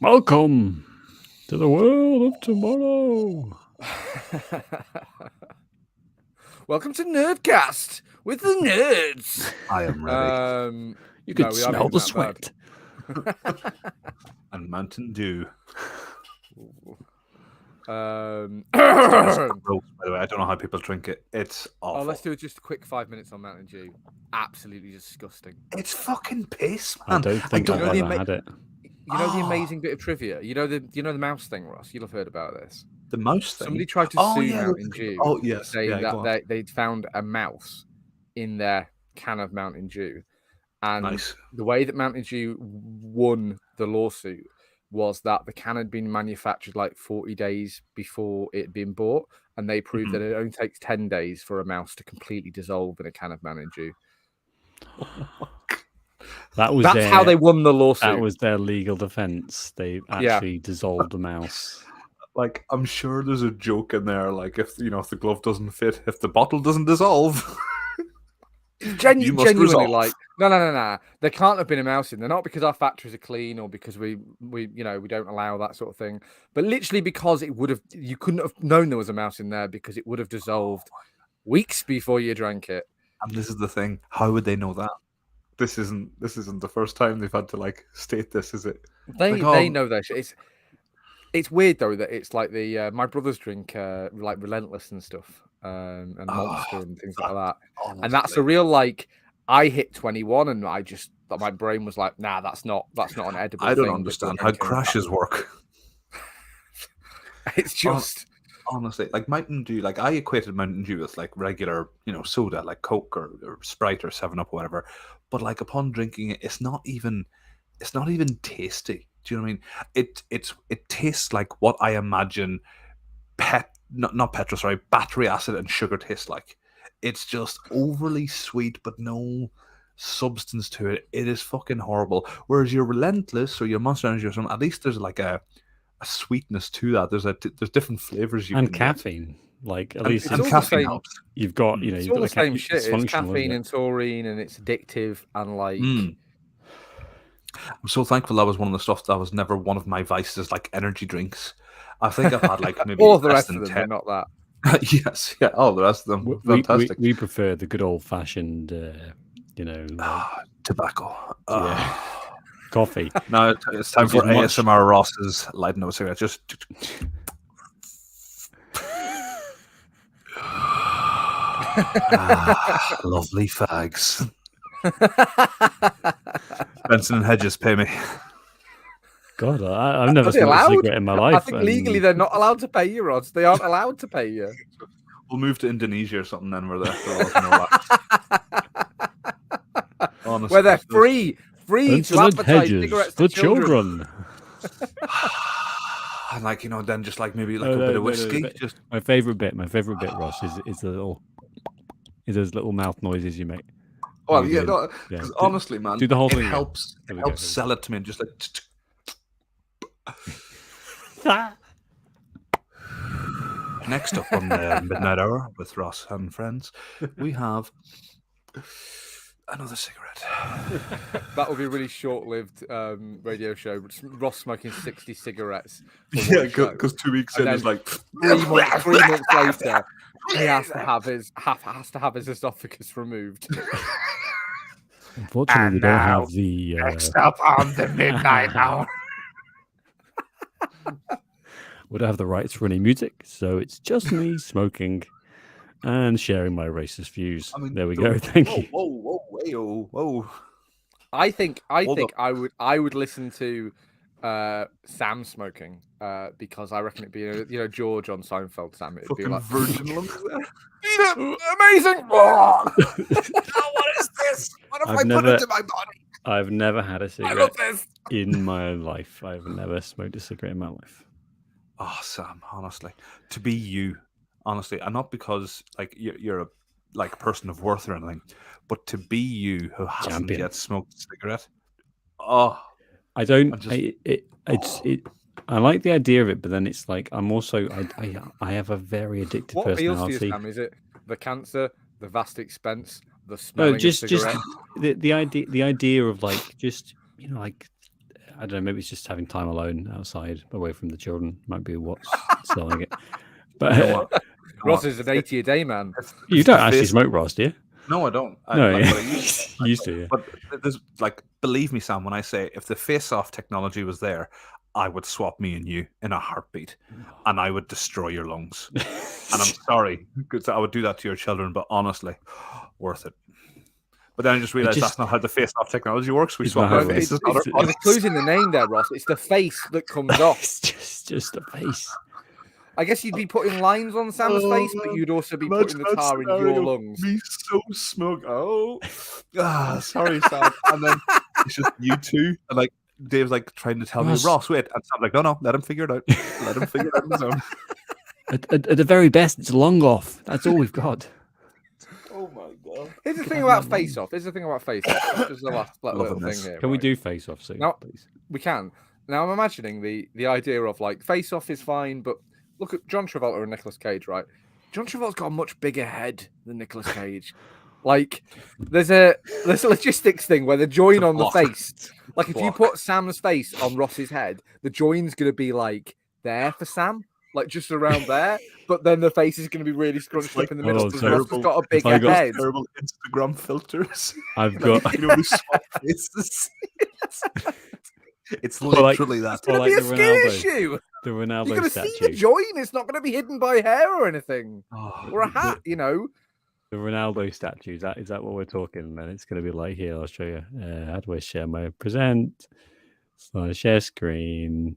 Welcome to the world of tomorrow. Welcome to Nerdcast with the nerds. I am ready. You can we aren't smell even the that bad. sweat. And Mountain Dew. Oh, Gross, by the way, I don't know how people drink it. It's awful. let's do just a quick 5 minutes on Mountain Dew. Absolutely disgusting. It's fucking piss, I man. don't think don't I've know ever had it. You know the amazing bit of trivia. You know the mouse thing, Ross. You'll have heard about this. The mouse thing. Somebody tried to sue Mountain Dew. Oh yes, saying that they'd found a mouse in their can of Mountain Dew, and Nice. the way that Mountain Dew won the lawsuit was that the can had been manufactured like 40 days before it had been bought, and they proved that it only takes 10 days for a mouse to completely dissolve in a can of Mountain Dew. That's how they won the lawsuit. That was their legal defense. They actually dissolved the mouse. Like, I'm sure there's a joke in there, like if the glove doesn't fit, if the bottle doesn't dissolve. Genuinely, like, no. There can't have been a mouse in there, not because our factories are clean or because we don't allow that sort of thing, but literally because you couldn't have known there was a mouse in there because it would have dissolved weeks before you drank it. And this is the thing: how would they know that? This isn't the first time they've had to state this, is it? They know that shit. It's weird though that it's like the my brothers drink like Relentless and stuff, and Monster and things like that. Honestly. And that's a real I hit 21 and my brain was like, nah, that's not an edible. I don't understand how crashes work. It's just honestly like Mountain Dew. Like I equated Mountain Dew with regular soda like Coke or Sprite or 7-Up or whatever. But upon drinking it, it's not even tasty. Do you know what I mean? It tastes like what I imagine battery acid and sugar tastes like. It's just overly sweet, but no substance to it. It is fucking horrible. Whereas your Relentless or your Monster Energy or something, at least there's a sweetness to that. There's different flavors you and can caffeine. Like at least and caffeine helps. You've got it's you've all got the same shit. It's caffeine and taurine, and it's addictive and I'm so thankful that was one of the stuff that was never one of my vices, like energy drinks. I think I've had maybe all the rest of them, 10. not that. Yes, yeah, all the rest of them. Fantastic. We prefer the good old fashioned, tobacco. Coffee. Now it's time for ASMR Ross's light no cigarette. Just lovely fags. Benson and Hedges, pay me. God, I've never smoked a cigarette in my life. I think legally they're not allowed to pay you, Rods. They aren't allowed to pay you. We'll move to Indonesia or something then, where they're honestly, where they're free to advertise cigarettes for children. And then just maybe a bit of whiskey. No. My favorite bit, Ross, is those little mouth noises you make. Well, because honestly, man, do the whole thing. It helps sell it to me, and just Next up on the Midnight Hour with Ross and friends, we have another cigarette. That will be a really short-lived radio show. Ross smoking 60 cigarettes. Yeah, because 2 weeks in is 3 months later, he has to have his esophagus removed. Unfortunately, we don't have the next up on the Midnight Hour. We don't have the rights for any music, so it's just me smoking and sharing my racist views. There we go. Thank you. Whoa. I think I would listen to Sam smoking because I reckon it'd be George on Seinfeld. Sam, it'd be like virgin lungs there. Amazing. Oh, what is this? What have I put into my body? I've never had a cigarette in my life. I've never smoked a cigarette in my life. Oh, Sam, honestly, to be you, honestly, and not because you're a person of worth or anything, but to be you who hasn't yet smoked a cigarette. Oh, I don't. I like the idea of it, but then it's I'm also I have a very addictive personality. What appeals to you, Sam? Is it the cancer, the vast expense, the smelling of cigarette? Just the idea of I don't know. Maybe it's just having time alone outside, away from the children. Might be what's selling it. But You know what? Ross is an 80 a day man. you It's don't the actually face- smoke, Ross, do you? No, I don't. No, Like, yeah. but I used You used to. Yeah. But there's like, believe me, Sam, when I say if the face-off technology was there, I would swap me and you in a heartbeat, and I would destroy your lungs. And I'm sorry, because I would do that to your children, but honestly, worth it. But then I just realized that's not how the face-off technology works. We It's swap not our how it faces. works. not our The bodies. clue's in the name there, Ross. It's the face that comes off. It's just a face. I guess you'd be putting lines on Sam's face, but you'd also be putting the tar in your lungs. Me so smoke. Sorry, Sam. And then it's just you two, and like Dave's like trying to tell Ross. me, Ross, wait, and Sam's like, no, let him figure it out. Let him figure it out on his own. At the very best, it's long off. That's all we've got. Oh my god. Here's the thing about Face Off. Here's the thing about Face Off. This is the last little Loving thing this. here. Can we right? do face off soon, No. please? We can. Now I'm imagining the idea of like Face Off is fine, but look at John Travolta and Nicolas Cage, right? John Travolta's got a much bigger head than Nicolas Cage. Like there's a logistics thing where the join on the block. face. Like if you Block. put Sam's face on Ross's head, the join's gonna be like there for Sam, like just around there. But then the face is gonna be really scrunched like- up in the middle oh, because Ross has terrible. got a I bigger got head. Terrible Instagram filters. I've Like, got you know, we swap faces. It's Or like- literally that. It's gonna like be a the skin Ronaldo issue. the You're Ronaldo gonna see the statue. join. It's not gonna be hidden by hair or anything. Oh, Or a hat, you know. The Ronaldo statue. Is that what we're talking? And it's going to be like here. I'll show you. How do I share my present? So share screen.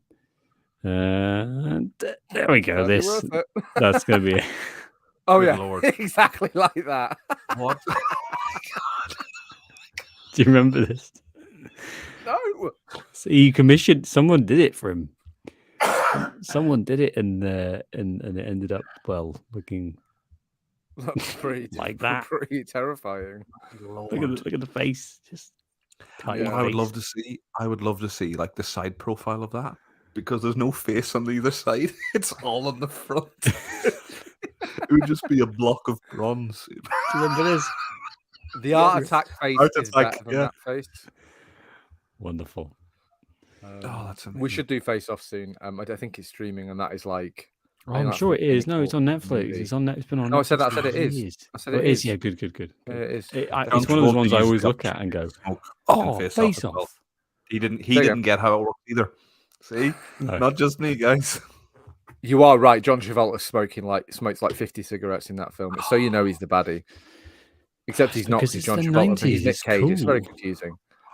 And there we go. That'd be This worth it. that's going to be. Oh Good yeah, Lord. exactly like that. What? Do you remember this? No, So he commissioned. Someone did it for him. Someone did it, and it ended up looking that's pretty Like that. Pretty terrifying. look at the face. Just tiny Yeah. What I would face. love to see, like the side profile of that, because there's no face on either side. It's all on the front. It would just be a block of bronze. Do you remember this? The art attack face Art is Attack, better than yeah. that face. Wonderful. That's amazing. We should do Face Off soon. I don't think it's streaming, and that is like. Oh, I think I'm that's sure it is. No, it's on 24 Netflix. movie. It's on. It's been on. No, I said Netflix that. I said for it is. years. I said Oh, it it is. is. Yeah, good. Yeah, it is. It's John one of those ones I Travolta always used look to at and go, smoke "Oh, fucking face as well. off." He There you didn't get how it worked either. See, No. not just me, guys. You are right. John Travolta smokes like 50 cigarettes in that film. It's so you know he's the baddie. Except he's not. Because He's it's John the Travolta. but 90s, He's Nick it's Cage. It's very cool. confusing.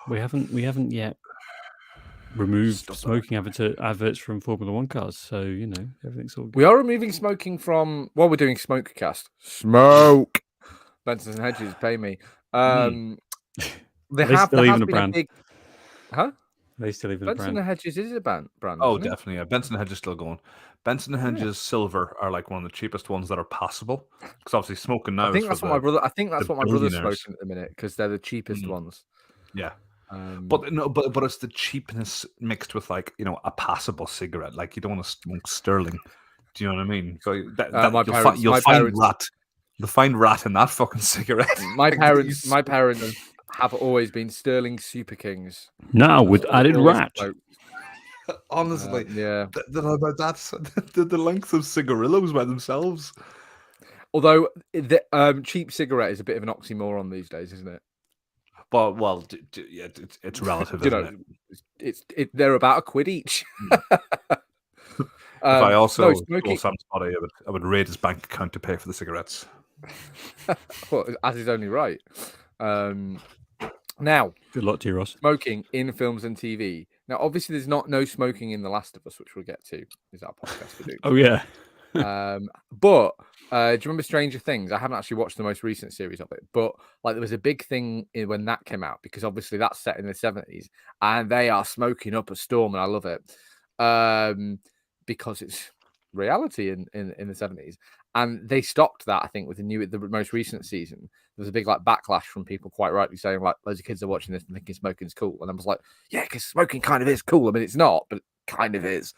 We haven't yet removed Stop it. smoking adverts from Formula One cars, so you know everything's all good. We are removing smoking from. Well, we're doing Smokecast. Smoke. Benson and Hedges pay me. They Are they have. still There has even a been brand? big. Huh? They still even a Benson brand. and Hedges is a brand. Oh, isn't it? definitely. Yeah. Benson Hedges still going. Benson Hedges Silver are like one of the cheapest ones that are possible. Because obviously smoking now. I think is that's for what my the- brother. I think that's the what my brother's billionaires. smoking at the minute because they're the cheapest Mm. ones. Yeah, Um, but no, but it's the cheapness mixed with like a passable cigarette. Like you don't want to smoke Sterling. Do you know what I mean? So my you'll, parents- you'll my find parents- rat. You'll find rat in that fucking cigarette. my Like, parents. these- My parents have always been Sterling Super Kings. Now with That's what added they always rat. smoke. Honestly, Yeah. that's the length of cigarillos by themselves. Although the cheap cigarette is a bit of an oxymoron these days, isn't it? But yeah, it's relative. You Isn't know, it? they're about a quid each. If I also no, stole smoking, Sam's body, I would raid his bank account to pay for the cigarettes. well, as is only right. Now, Good luck to you, Ross. smoking in films and TV. Now, obviously, there's no smoking in The Last of Us, which we'll get to. Is our podcast we do? Oh yeah. But do you remember Stranger Things? I haven't actually watched the most recent series of it, but like there was a big thing when that came out because obviously that's set in the 70s and they are smoking up a storm, and I love it because it's reality in the 70s. And they stopped that, I think, with the most recent season. There was a big like backlash from people, quite rightly saying like loads of kids are watching this and thinking smoking's cool, and I was like, yeah, because smoking kind of is cool. I mean, it's not, but it kind of is.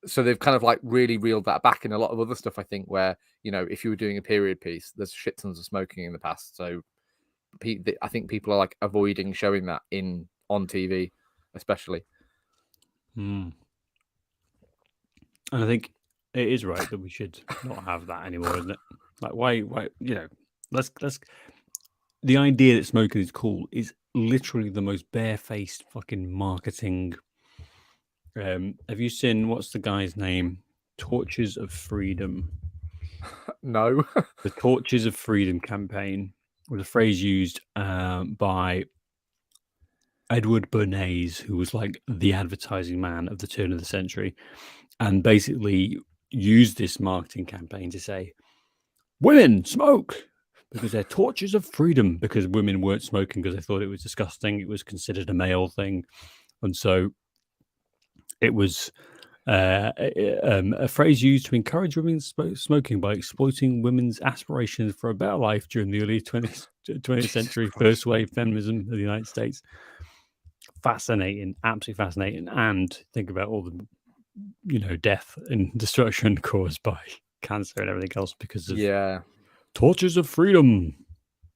So they've kind of like really reeled that back in a lot of other stuff, I think, where, you know, if you were doing a period piece, there's shit tons of smoking in the past. So I think people are like avoiding showing that on TV. especially. Mm. And I think it is right that we should not have that anymore, isn't it? Like, why, you know, let's. The idea that smoking is cool is literally the most barefaced fucking marketing. Have you seen, what's the guy's name? Torches of Freedom. No. The Torches of Freedom campaign was a phrase used by Edward Bernays, who was like the advertising man of the turn of the century, and basically used this marketing campaign to say, women smoke because they're torches of freedom, because women weren't smoking because they thought it was disgusting. It was considered a male thing. And so it was a phrase used to encourage women smoking by exploiting women's aspirations for a better life during the early 20th century, first wave feminism of the United States. Fascinating, absolutely fascinating. And think about all the, you know, death and destruction caused by cancer and everything else because of torches of freedom.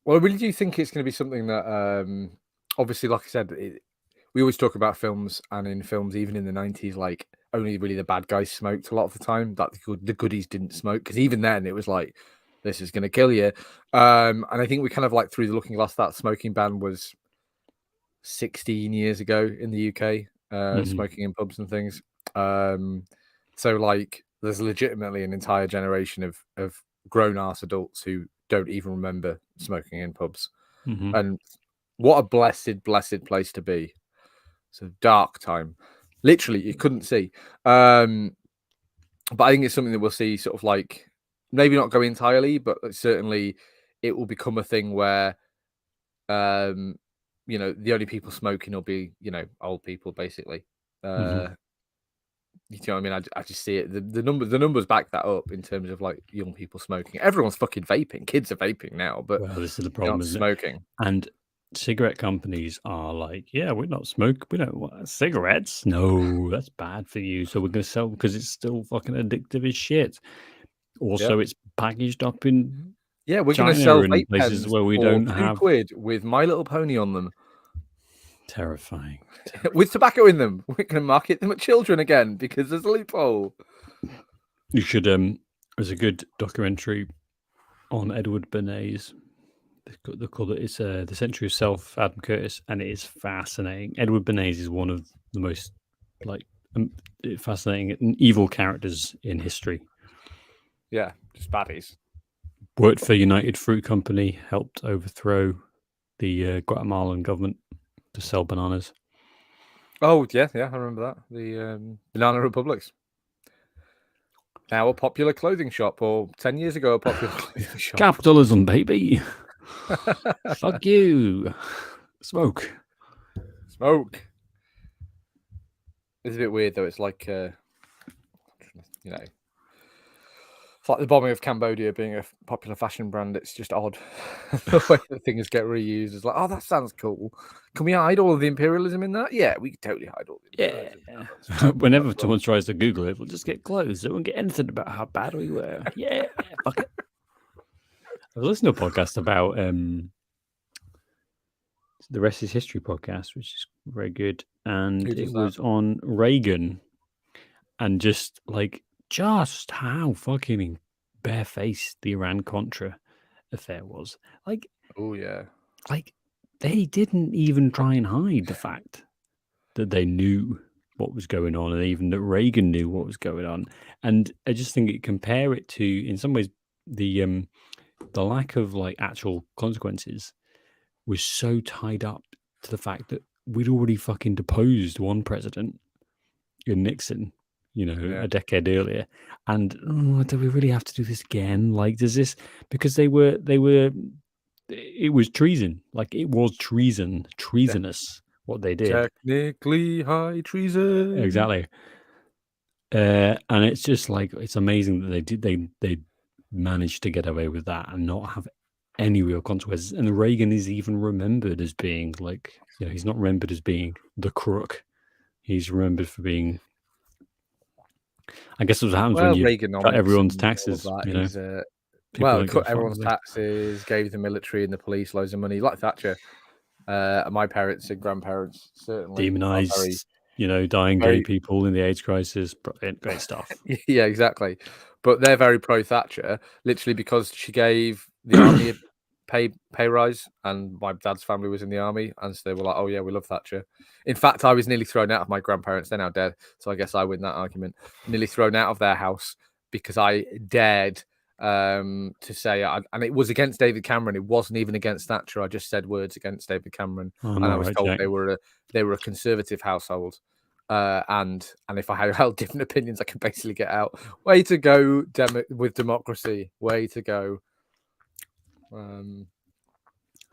Well, I really do think it's going to be something that, obviously, like I said, we always talk about films, and in films, even in the 90s, like only really the bad guys smoked a lot of the time. That the goodies didn't smoke, because even then it was like, this is going to kill you. And I think we kind of like through the looking glass that smoking ban was 16 years ago in the UK, smoking in pubs and things. So like there's legitimately an entire generation of grown-ass adults who don't even remember smoking in pubs. And what a blessed place to be. It's a dark time. Literally, you couldn't see. But I think it's something that we'll see sort of like, maybe not go entirely, but certainly it will become a thing where, you know, the only people smoking will be, you know, old people, basically. You know what I mean? I just see it. The numbers back that up in terms of like young people smoking. Everyone's fucking vaping. Kids are vaping now, but well, this is the problem, isn't smoking. And cigarette companies are like, yeah, we're not smoke. We don't want cigarettes. No, that's bad for you. So we're going to sell because it's still fucking addictive as shit. Also, it's packaged up in we're going to China sell and vape places pens where we for don't £2 have. with My Little Pony on them. Terrifying. With tobacco in them. We're going to market them at children again because there's a loophole. You should. There's a good documentary on Edward Bernays. They call it, it's The Century of Self, Adam Curtis, and it is fascinating. Edward Bernays is one of the most like fascinating and evil characters in history. Yeah, just baddies. Worked for United Fruit Company, helped overthrow the Guatemalan government to sell bananas. Oh yeah, I remember that. The Banana Republics. Now a popular clothing shop, or 10 years ago a popular clothing shop. Capitalism, baby. Fuck you. Smoke. It's a bit weird though. It's like, you know, it's like the bombing of Cambodia being a popular fashion brand. It's just odd the way that things get reused. It's like, oh, that sounds cool. Can we hide all of the imperialism in that? Yeah, we can totally hide all the imperialism. Yeah. Whenever someone tries to Google it, we'll just get closed. They won't get anything about how bad we were. Yeah, fuck it. I was listening to a podcast about the Rest is History podcast, which is very good. And it was on Reagan, and just how fucking barefaced the Iran-Contra affair was. Like, oh yeah. Like, they didn't even try and hide the fact that they knew what was going on, and even that Reagan knew what was going on. And I just think you compare it to, in some ways, the lack of like actual consequences was so tied up to the fact that we'd already fucking deposed one president in Nixon, you know, a decade earlier. And do we really have to do this again? Like, does this, because it was treason. Like, it was treasonous what they did. Technically high treason. Exactly. And it's just like, it's amazing that they managed to get away with that and not have any real consequences. And Reagan is even remembered as being like, you know, he's not remembered as being the crook. He's remembered for being, I guess that's what happens when you cut everyone's taxes. You know? Cut everyone's taxes, gave the military and the police loads of money, like Thatcher. My parents and grandparents certainly are Demonized, very, dying very- gay people in the AIDS crisis. Brilliant, great stuff. yeah, exactly. But they're very pro Thatcher, literally because she gave the army a pay rise, and my dad's family was in the army, and so they were like, "Oh yeah, we love Thatcher." In fact, I was nearly thrown out of my grandparents. They're now dead, so I guess I win that argument. Nearly thrown out of their house because I dared to say, and it was against David Cameron. It wasn't even against Thatcher. I just said words against David Cameron, Oh, and I no, was right, told Jack. they were a conservative household. And if I held different opinions, I could basically get out. Way to go, with democracy. Way to go.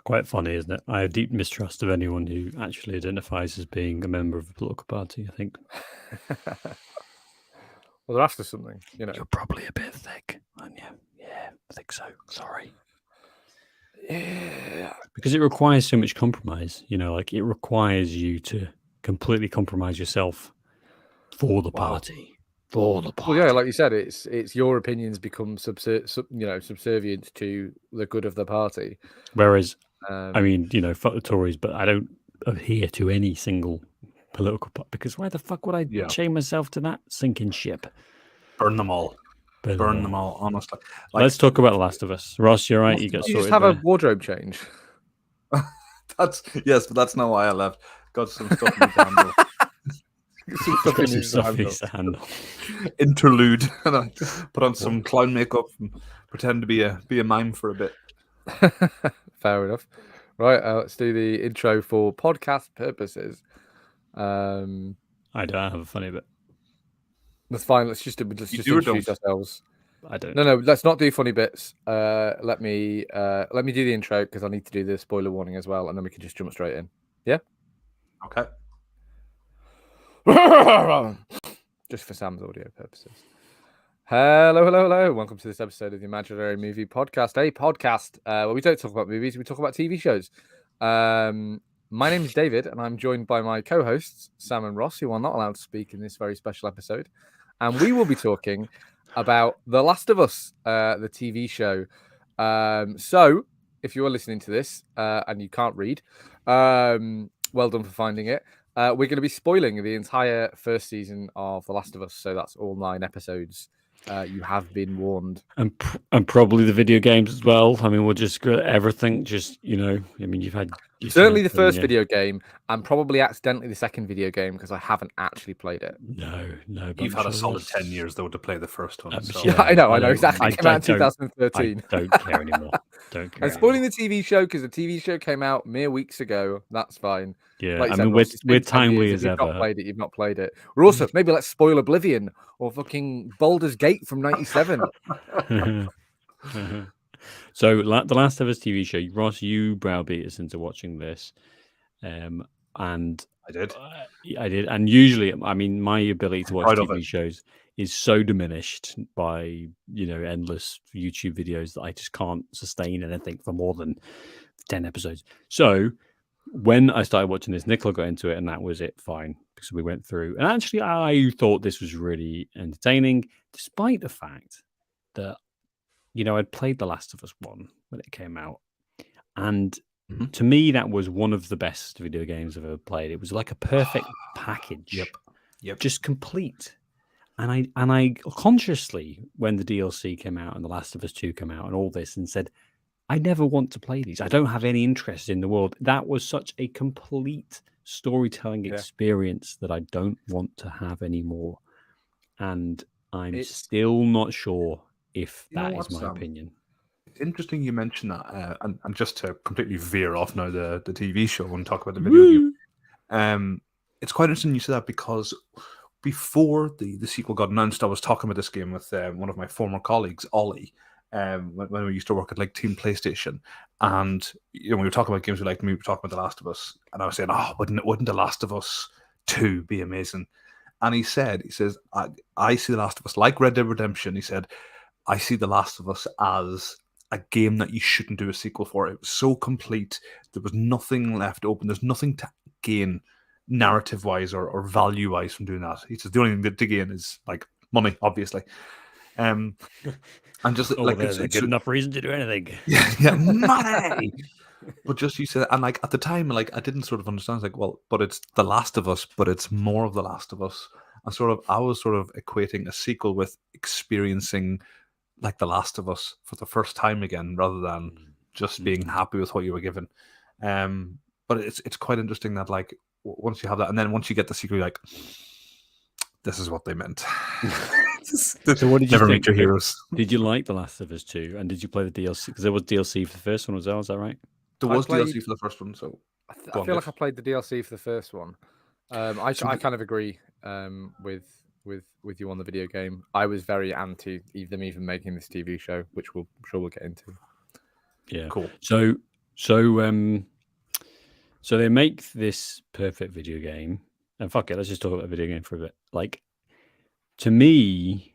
Quite funny, isn't it? I have deep mistrust of anyone who actually identifies as being a member of a political party. I think Well, they're after something, you're probably a bit thick, aren't you? Yeah, I think so. Sorry. Yeah. Because it requires so much compromise. Like it requires you to completely compromise yourself for the party. For the party. Well, yeah, like you said, it's your opinions become subservient to the good of the party. Whereas, I mean, fuck the Tories, but I don't adhere to any single political party because why the fuck would I chain myself to that sinking ship? Burn them all. Burn them all, honestly. Let's talk about The Last of Us. Ross, you're right. You get you sorted. just have a wardrobe change. But that's not why I left. Got some stuff in the handle. Some stuff needs to handle. Interlude, and I put on some clown makeup and pretend to be a mime for a bit. Fair enough. Right, let's do the intro for podcast purposes. I don't have a funny bit. That's fine. Let's just introduce ourselves. I don't. No. Let's not do funny bits. Let me do the intro because I need to do the spoiler warning as well, and then we can just jump straight in. Yeah. Okay. Just for Sam's audio purposes. Hello. Welcome to this episode of the Imaginary Movie Podcast, a podcast where we don't talk about movies, we talk about TV shows. My name is David, and I'm joined by my co-hosts, Sam and Ross, who are not allowed to speak in this very special episode. And we will be talking about The Last of Us, the TV show. So, if you are listening to this and you can't read, well done for finding it. We're going to be spoiling the entire first season of The Last of Us, so that's all 9 episodes. You have been warned, and probably the video games as well. I mean, we'll just everything. Just I mean, you've had certainly the first video game, and probably accidentally the second video game because I haven't actually played it. No. You've had a solid 10 years though to play the first one. So. Yeah, I know exactly. It came out in 2013. I don't care anymore. I'm spoiling the TV show because the TV show came out mere weeks ago. That's fine. Yeah, like I mean, we're timely as ever. You've not played it. We're also maybe let's spoil Oblivion or fucking Baldur's Gate from '97. So, The Last of Us TV show, Ross, you browbeat us into watching this, and I did. I did, and usually, I mean, my ability to watch TV shows is so diminished by endless YouTube videos that I just can't sustain anything for more than 10 episodes. So when I started watching this, Nicola got into it, and that was it. Fine, because we went through, and actually, I thought this was really entertaining, despite the fact that I'd played The Last of Us 1 when it came out, and to me, that was one of the best video games I've ever played. It was like a perfect package. Yep. Just complete. And I consciously, when the DLC came out and The Last of Us 2 came out and all this, and said, I never want to play these. I don't have any interest in the world. That was such a complete storytelling experience that I don't want to have anymore. And I'm still not sure if that is my opinion. It's interesting you mention that. And just to completely veer off now the TV show and talk about the video game. It's quite interesting you say that because before the sequel got announced, I was talking about this game with one of my former colleagues, Ollie, when we used to work at like Team PlayStation, and we were talking about games we liked. We were talking about The Last of Us, and I was saying, "Oh, wouldn't The Last of Us 2 be amazing?" And he says, "I see The Last of Us like Red Dead Redemption." He said, "I see The Last of Us as a game that you shouldn't do a sequel for. It was so complete. There was nothing left open. There's nothing to gain." Narrative-wise or value-wise from doing that. He says the only thing to gain is like money, obviously. And just there's a good enough reason to do anything. Yeah, money. But just you said, and like at the time, like I didn't sort of understand. It's like, well, but it's The Last of Us, but it's more of The Last of Us. And I was sort of equating a sequel with experiencing like The Last of Us for the first time again, rather than just being happy with what you were given. But it's quite interesting that like once you have that, and then once you get the sequel, you're like, this is what they meant. So what did you Never think meet your of it? heroes. Did you like The Last of Us 2? And did you play the DLC? Because there was DLC for the first one as well, is that right? There I was played- DLC for the first one, so I Go on, feel like Dave. I played the DLC for the first one. I kind of agree with you on the video game. I was very anti them even making this TV show, which I'm sure we'll get into. Yeah. cool. So they make this perfect video game, and fuck it, let's just talk about the video game for a bit. Like, to me,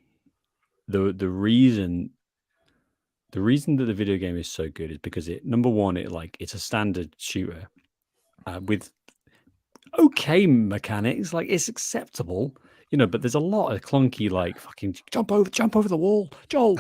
the reason that the video game is so good is because number one, it's a standard shooter with okay mechanics, like it's acceptable, but there's a lot of clunky, like fucking jump over the wall, Joel.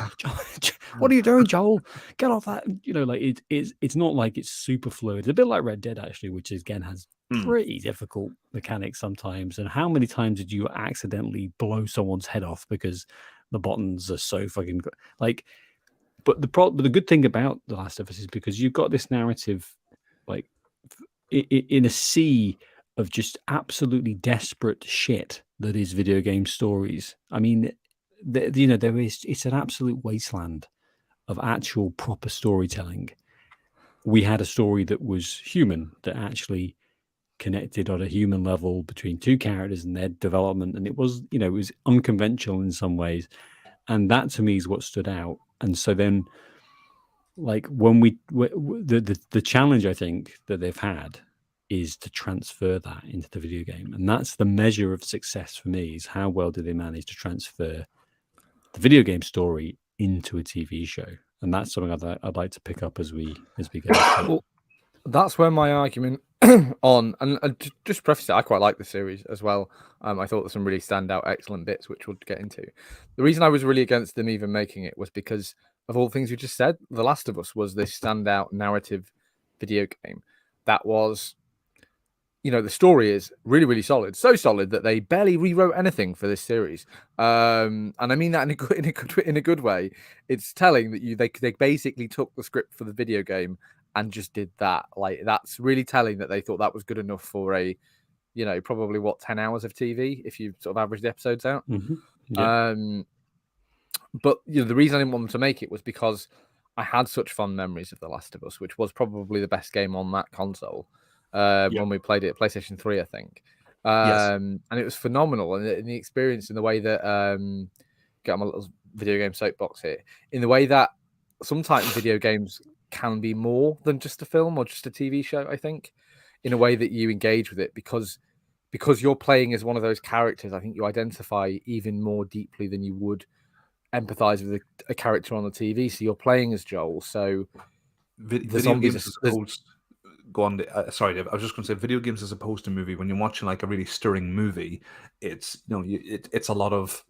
What are you doing, Joel? Get off that. Like it's not like it's super fluid. It's a bit like Red Dead actually, which again has pretty difficult mechanics sometimes. And how many times did you accidentally blow someone's head off because the buttons are so fucking like? But the good thing about The Last of Us is because you've got this narrative, like in a sea of just absolutely desperate shit that is video game stories. I mean, it's an absolute wasteland of actual proper storytelling. We had a story that was human, that actually connected on a human level between two characters and their development, and it was unconventional in some ways, and that to me is what stood out. And so then, like when the challenge I think that they've had is to transfer that into the video game, and that's the measure of success for me, is how well do they manage to transfer the video game story into a TV show. And that's something I'd like to pick up as we go. Well, that's where my argument on, and just preface it, I quite like the series as well. I thought there's some really standout, excellent bits, which we'll get into. The reason I was really against them even making it was because of all the things you just said. The Last of Us was this standout narrative video game that was, the story is really, really solid. So solid that they barely rewrote anything for this series. And I mean that in a good way. It's telling that they basically took the script for the video game and just did that. Like, that's really telling that they thought that was good enough for a, probably 10 hours of TV if you sort of average the episodes out. Yeah. But the reason I didn't want them to make it was because I had such fond memories of The Last of Us, which was probably the best game on that console when we played it at PlayStation 3, I think. And it was phenomenal. And the experience, in the way that get on my little video game soapbox here, in the way that sometimes video games can be more than just a film or just a TV show, I think, in a way that you engage with it because you're playing as one of those characters. I think you identify even more deeply than you would empathize with a character on the TV. So you're playing as Joel. So video games as opposed. Go on. Sorry, Dave. I was just going to say, video games as opposed to movie. When you're watching like a really stirring movie, it's it's a lot of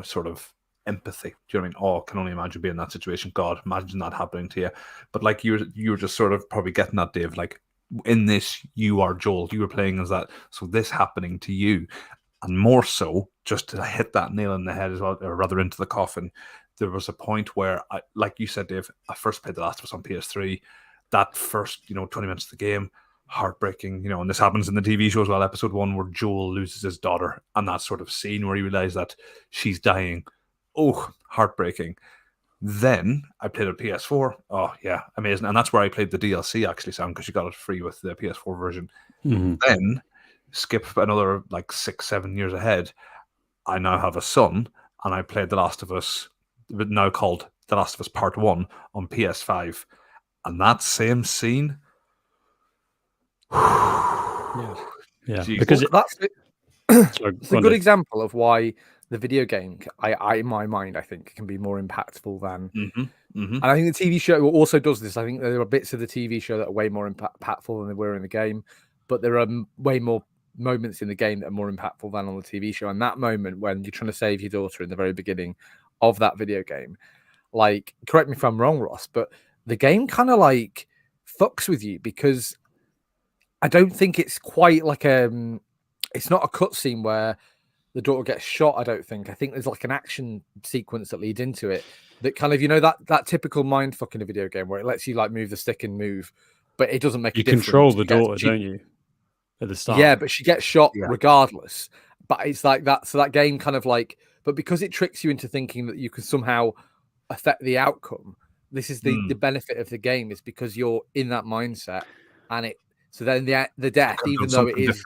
sort of empathy. Do you know what I mean? Oh, I can only imagine being in that situation. God, imagine that happening to you. But like you were just sort of probably getting that, Dave. Like in this, you are Joel. You were playing as that. So this happening to you, and more so, just to hit that nail in the head as well, or rather into the coffin. There was a point where, like you said, Dave, I first played The Last of Us on PS3. That first, 20 minutes of the game, heartbreaking, and this happens in the TV show as well. Episode 1, where Joel loses his daughter, and that sort of scene where he realizes that she's dying. Oh, heartbreaking. Then I played it PS4. Oh, yeah, amazing. And that's where I played the DLC, actually, Sam, because you got it free with the PS4 version. Mm-hmm. Then, skip another, 6-7 years ahead, I now have a son, and I played The Last of Us, now called The Last of Us Part 1, on PS5. And that same scene, yeah, Jeez. because that's it. Sorry, It's a good example of why the video game, I in my mind, I think, can be more impactful than. And I think the TV show also does this. I think there are bits of the TV show that are way more impactful than they were in the game, but there are way more moments in the game that are more impactful than on the TV show. And that moment when you're trying to save your daughter in the very beginning of that video game, like, correct me if I'm wrong, Ross, but the game kind of fucks with you because I don't think it's quite like it's not a cutscene where the daughter gets shot. I don't think. I think there's like an action sequence that leads into it that kind of, that typical mind fuck in a video game where it lets you like move the stick and move, but it doesn't make You a difference. control the daughter, don't you? At the start. Yeah, but she gets shot regardless. But it's like that. So that game kind of like, but because it tricks you into thinking that you can somehow affect the outcome, this is the benefit of the game, is because you're in that mindset, and it. So then the death, even though it is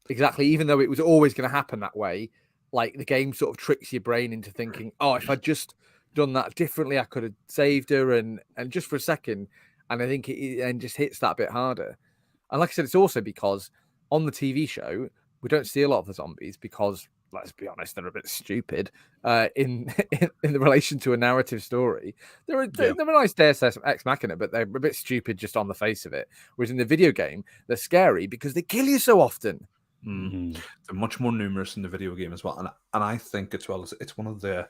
exactly, even though it was always going to happen that way, like the game sort of tricks your brain into thinking, oh, if I'd just done that differently, I could have saved her, and just for a second, and I think it then just hits that bit harder. And like I said, it's also because on the TV show we don't see a lot of the zombies because, let's be honest, they're a bit stupid in the relation to a narrative story. They're a nice Deus Ex Machina, but they're a bit stupid just on the face of it. Whereas in the video game, they're scary because they kill you so often. They're much more numerous in the video game as well, and I think as well as it's one of the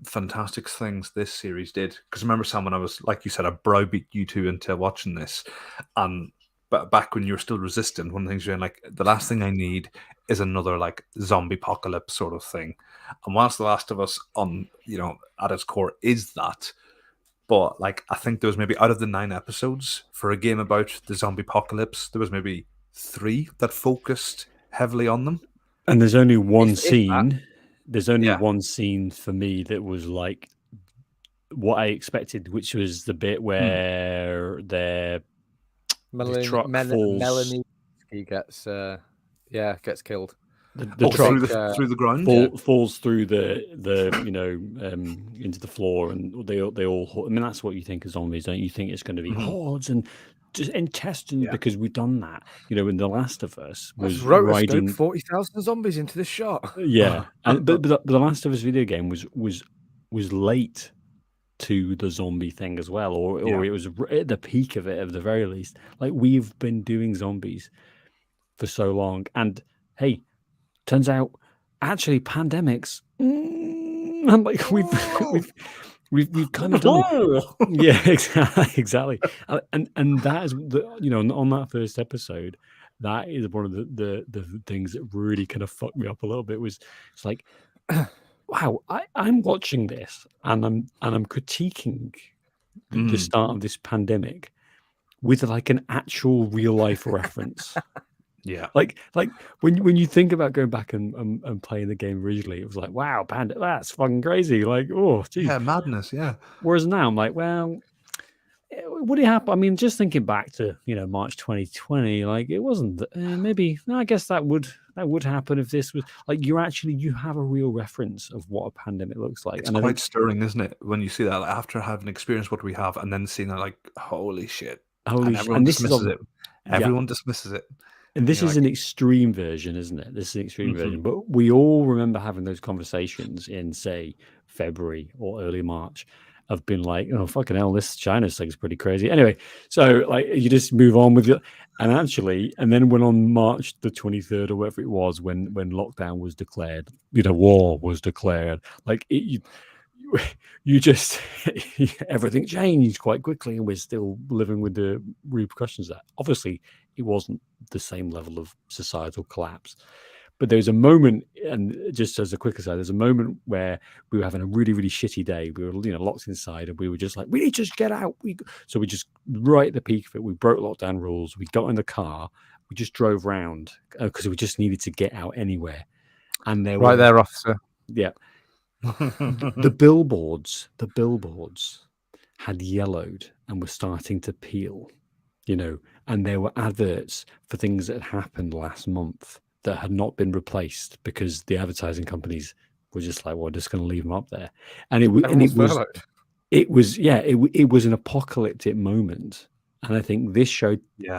fantastic things this series did. Because remember, Sam, when I was, like you said, I browbeat you two into watching this, but back when you were still resistant, one of the things you're like, the last thing I need is another like zombie apocalypse sort of thing. And whilst The Last of Us at its core is that, but like I think there was maybe out of the 9 episodes for a game about the zombie apocalypse, there was maybe 3 that focused heavily on them. And there's only one scene. There's only one scene for me that was like what I expected, which was the bit where the truck falls. Melanie gets killed. The truck through the ground falls through the into the floor, and they all. I mean, that's what you think of zombies, don't you? Think it's going to be hordes and just intestines because we've done that. In The Last of Us was riding 40,000 zombies into the shot. Yeah, but the Last of Us video game was late to the zombie thing as well, or it was at the peak of it at the very least. Like, we've been doing zombies for so long, and hey, turns out actually pandemics. I'm like we've kind of done it. Yeah, exactly. And that is on that first episode, that is one of the things that really kind of fucked me up a little bit. It's like, wow, I'm watching this and I'm critiquing the start of this pandemic with like an actual real life reference. Yeah, like when you think about going back and playing the game originally, it was like, wow, that's fucking crazy. Like, oh, geez. Yeah, madness. Yeah. Whereas now I'm like, well, would it happen? I mean, just thinking back to March 2020, like it wasn't. Maybe I guess that would happen if this was like you have a real reference of what a pandemic looks like. It's quite stirring, isn't it, when you see that after having experienced what we have, and then seeing that, like, holy shit, everyone dismisses it. Everyone dismisses it. And this is an extreme version, isn't it? This is an extreme version. But we all remember having those conversations in, say, February or early March of being like, oh, fucking hell, this China thing's pretty crazy. Anyway, so like you just move on with it. And then when on March the 23rd or whatever it was, when lockdown was declared, war was declared, like you just everything changed quite quickly, and we're still living with the repercussions of that. Obviously, it wasn't the same level of societal collapse, but there was a moment, and just as a quick aside, there's a moment where we were having a really, really shitty day. We were locked inside, and we were just like, we need to just get out. So we just, right at the peak of it, we broke lockdown rules. We got in the car, we just drove round because we just needed to get out anywhere. And there right there, officer. Yeah. The billboards had yellowed and were starting to peel, and there were adverts for things that had happened last month that had not been replaced because the advertising companies were just like, well, we're just going to leave them up there. And it was an apocalyptic moment. And I think this show,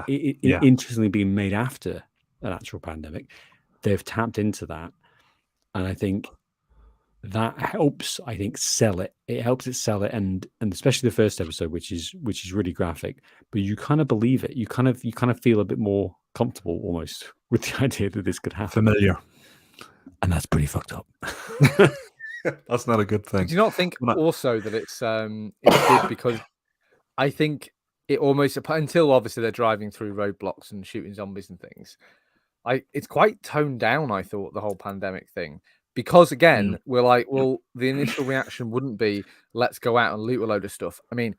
interestingly, being made after an actual pandemic, they've tapped into that. And I think that helps, sell it. It helps it sell it, and especially the first episode, which is really graphic. But you kind of believe it. You kind of feel a bit more comfortable almost with the idea that this could happen. Familiar, and that's pretty fucked up. That's not a good thing. Do you not think also that it's good because I think it almost, until obviously they're driving through roadblocks and shooting zombies and things. It's quite toned down, I thought, the whole pandemic thing. Because again, we're like, well, the initial reaction wouldn't be, let's go out and loot a load of stuff. I mean,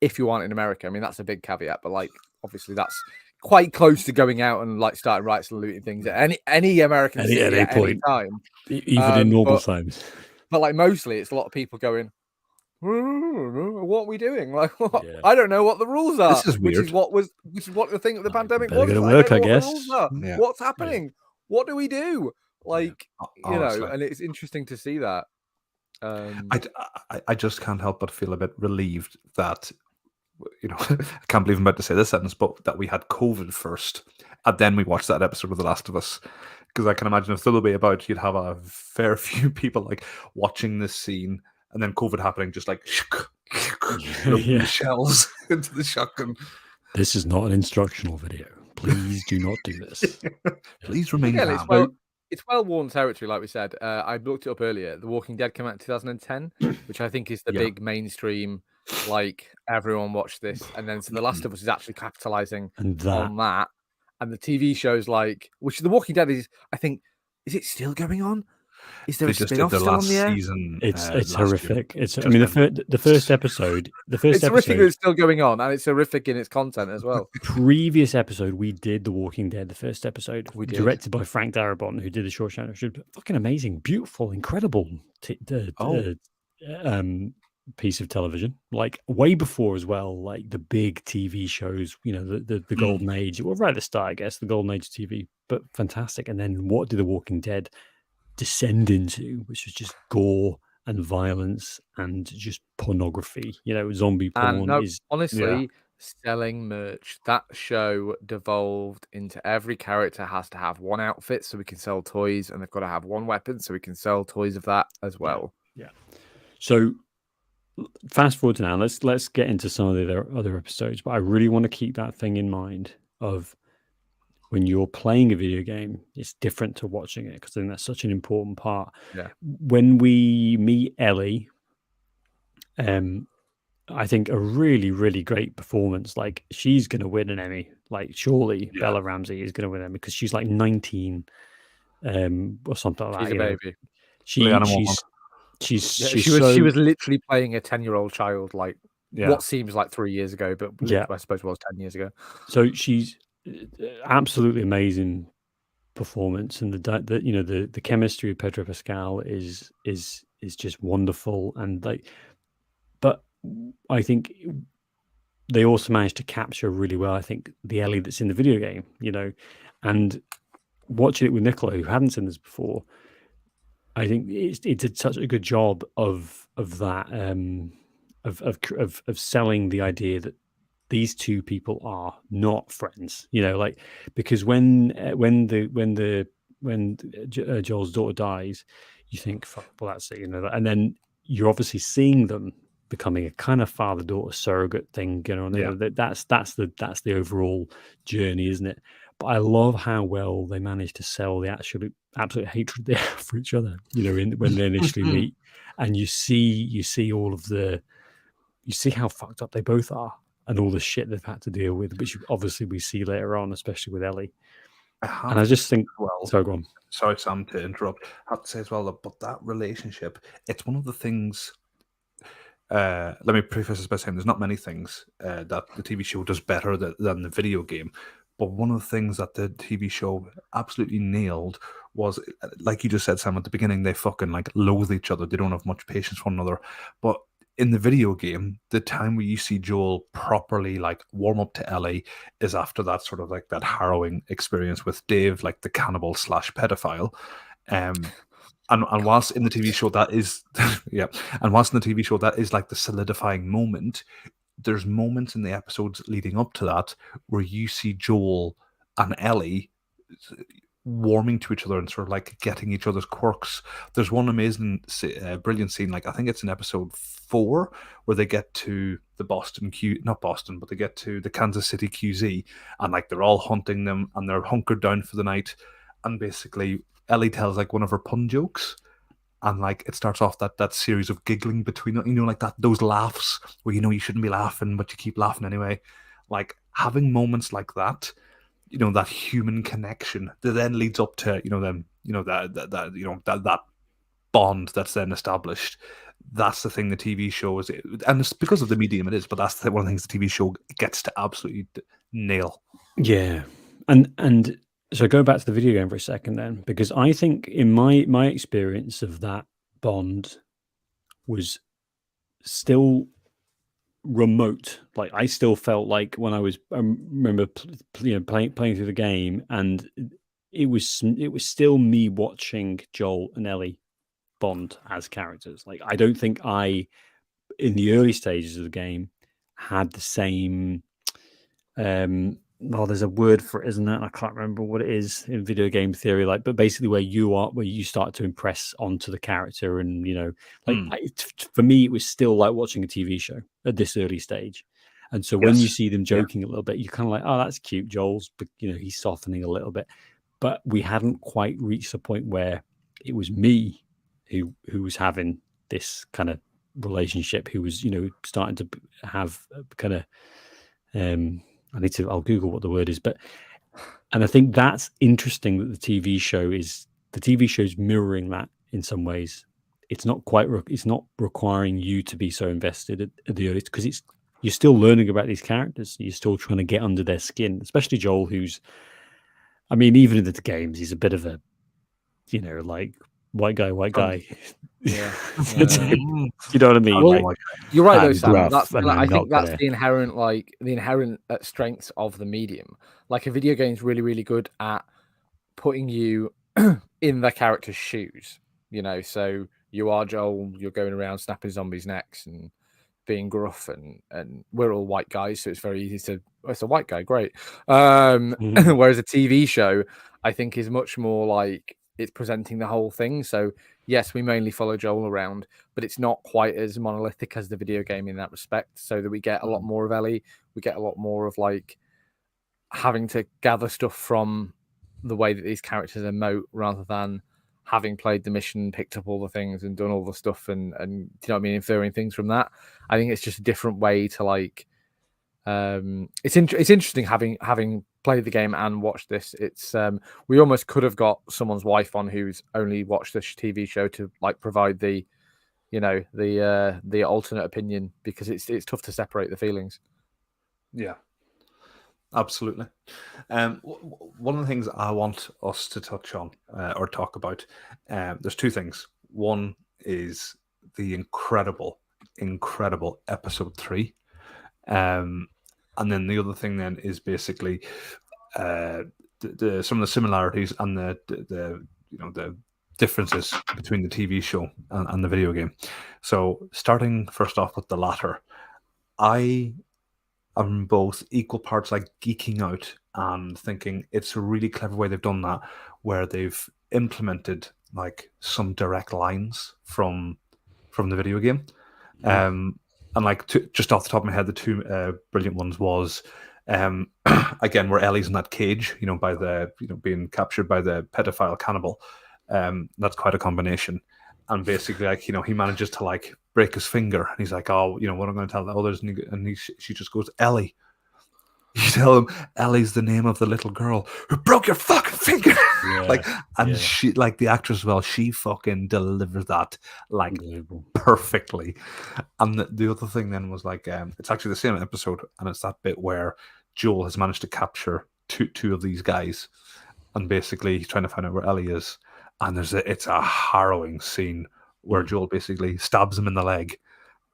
if you aren't in America, I mean, that's a big caveat, but like, obviously that's quite close to going out and like starting riots and looting things at any American city at any point, time. Even in normal times. But like, mostly it's a lot of people going, what are we doing? Like, I don't know what the rules are. This is weird. Which is what the thing of the pandemic was. Gonna work, I guess. Yeah. What's happening? What do we do? Like, you know, and it's interesting to see that. I just can't help but feel a bit relieved that, you know, I can't believe I'm about to say this sentence, but that we had COVID first, and then we watched that episode of The Last of Us. Because I can imagine if the way about, you'd have a fair few people like watching this scene, and then COVID happening, just like shells into the shotgun. This is not an instructional video. Please do not do this. Please remain calm. It's well-worn territory, like we said. I looked it up earlier. The Walking Dead came out in 2010, which I think is the big mainstream, like, everyone watched this. And then so The Last of Us is actually capitalizing on that. And the TV shows, like, which The Walking Dead is, I think, is it still going on? Is there a spin-off still on the air? Season, it's horrific. I mean, the first episode. It's horrific that it's still going on, and it's horrific in its content as well. Previous episode, we did The Walking Dead, the first episode, directed by Frank Darabont, who did the Shawshank Redemption. Fucking amazing, beautiful, incredible piece of television. Like, way before as well, like the big TV shows. You know, the golden age. Well, right at the start, I guess, the golden age of TV, but fantastic. And then what did The Walking Dead descend into, which was just gore and violence and just pornography, you know, zombie porn. Honestly, selling merch. That show devolved into every character has to have one outfit so we can sell toys, and they've got to have one weapon so we can sell toys of that as well. Yeah. So fast forward to now, let's get into some of the other episodes, but I really want to keep that thing in mind of when you're playing a video game, it's different to watching it, because I think that's such an important part. Yeah. When we meet Ellie, I think a really, really great performance. Like, she's going to win an Emmy. Like, surely Bella Ramsey is going to win an Emmy because she's like 19 or something like that. She's a baby. She was literally playing a 10-year-old child, like what seems like 3 years ago, but I suppose it was 10 years ago. So she's absolutely amazing performance, and the chemistry of Pedro Pascal is just wonderful, and like, but I think they also managed to capture really well, I think, the Ellie that's in the video game, you know, and watching it with Nicola, who hadn't seen this before, I think it did such a good job of that, of selling the idea that these two people are not friends, you know, like, because when Joel's daughter dies, you think, fuck, well, that's it, you know, and then you're obviously seeing them becoming a kind of father-daughter surrogate thing going on. You know, that's the overall journey, isn't it? But I love how well they managed to sell the absolute hatred they have for each other, you know, when they initially meet, and you see all of you see how fucked up they both are, and all the shit they've had to deal with, which obviously we see later on, especially with Ellie. And I just think, sorry, go on. Sorry, Sam, to interrupt. I have to say as well, but that relationship, it's one of the things. Let me preface this by saying there's not many things that the TV show does better than the video game. But one of the things that the TV show absolutely nailed was, like you just said, Sam, at the beginning, they fucking like loathe each other. They don't have much patience for one another. But in the video game, the time where you see Joel properly like warm up to Ellie is after that sort of like that harrowing experience with Dave, like the cannibal / pedophile. And whilst in the TV show that is, and whilst in the TV show that is like the solidifying moment, there's moments in the episodes leading up to that where you see Joel and Ellie warming to each other and sort of like getting each other's quirks. There's one amazing, brilliant scene, like I think it's in episode 4, where they get to the they get to the Kansas City QZ, and like they're all hunting them and they're hunkered down for the night, and basically Ellie tells like one of her pun jokes, and like it starts off that series of giggling between, you know, like those laughs where you know you shouldn't be laughing, but you keep laughing anyway. Like having moments like that, you know, that human connection that then leads up to, you know, them, you know, that bond that's then established. That's the thing the TV show is, and it's because of the medium it is, but that's one of the things the TV show gets to absolutely nail. Yeah, and so go back to the video game for a second then, because I think in my experience of that bond was still remote. Like I still felt like when I remember playing through the game, and it was still me watching Joel and Ellie bond as characters. Like I don't think I, in the early stages of the game, had the same there's a word for it, isn't it? I can't remember what it is in video game theory, like, but basically where you start to impress onto the character, and you know, like for me, it was still like watching a TV show at this early stage. And so when you see them joking a little bit, you're kind of like, oh, that's cute, Joel's, but you know, he's softening a little bit. But we hadn't quite reached the point where it was me who was having this kind of relationship, who was, you know, starting to have kind of I'll Google what the word is, and I think that's interesting that the TV show's mirroring that in some ways. It's not it's not requiring you to be so invested at the earliest, because you're still learning about these characters. You're still trying to get under their skin, especially Joel, who's, I mean, even in the games, he's a bit of a, you know, like white guy. Yeah. You know what I mean? Well, like, you're right though, Sam. rough, I think that's the inherent strengths of the medium. Like a video game's really, really good at putting you in the character's shoes. You know, so you are Joel, you're going around snapping zombies' necks and being gruff, and we're all white guys, so it's very easy to, oh, it's a white guy, great. Whereas a TV show, I think, is much more like it's presenting the whole thing. So yes, we mainly follow Joel around, but it's not quite as monolithic as the video game in that respect. So that we get a lot more of Ellie, we get a lot more of like having to gather stuff from the way that these characters emote, rather than having played the mission, picked up all the things and done all the stuff, and you know what I mean, inferring things from that. I think it's just a different way to like. It's interesting having played the game and watched this. It's we almost could have got someone's wife on who's only watched this TV show to like provide the, you know, the alternate opinion, because it's tough to separate the feelings. Yeah, absolutely. One of the things I want us to touch on or talk about, there's two things. One is the incredible episode 3. And then the other thing then is basically some of the similarities and the you know, the differences between the TV show and the video game. So starting first off with the latter, I am both equal parts like geeking out and thinking it's a really clever way they've done that, where they've implemented like some direct lines from the video game. And like just off the top of my head, the two brilliant ones was again where Ellie's in that cage, you know, by the, you know, being captured by the pedophile cannibal. That's quite a combination. And basically, like, you know, he manages to like break his finger, and he's like, oh, you know, what am I going to tell the others? And she just goes, Ellie. You tell him Ellie's the name of the little girl who broke your fucking finger. She, like, the actress as well, she fucking delivers that like perfectly. And the other thing then was like, it's actually the same episode, and it's that bit where Joel has managed to capture two of these guys, and basically he's trying to find out where Ellie is. And it's a harrowing scene where Joel basically stabs him in the leg,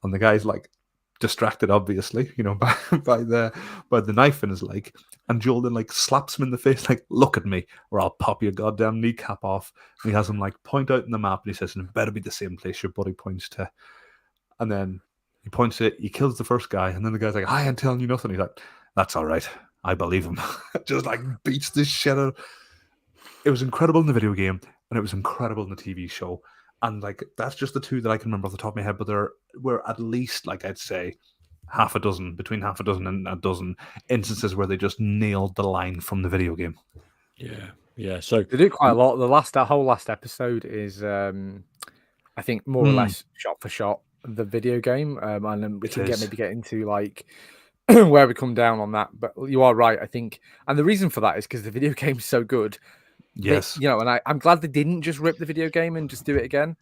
and the guy's like distracted, obviously, you know, by the knife in his leg, and Joel then like slaps him in the face, like, look at me or I'll pop your goddamn kneecap off. And he has him like point out in the map, and he says, it better be the same place your buddy points to. And then he points it, he kills the first guy, and then the guy's like, I ain't telling you nothing. He's like, that's all right, I believe him. Just like beats this shit out. It was incredible in the video game, and it was incredible in the TV show. And like, that's just the two that I can remember off the top of my head, but there were at least, like, I'd say between half a dozen and a dozen instances where they just nailed the line from the video game. Yeah. So they do quite a lot. The whole last episode is I think more or less shot for shot the video game, and then we can maybe get into like where we come down on that. But you are right, I think, and the reason for that is because the video game's so good. Yes, and I'm glad they didn't just rip the video game and just do it again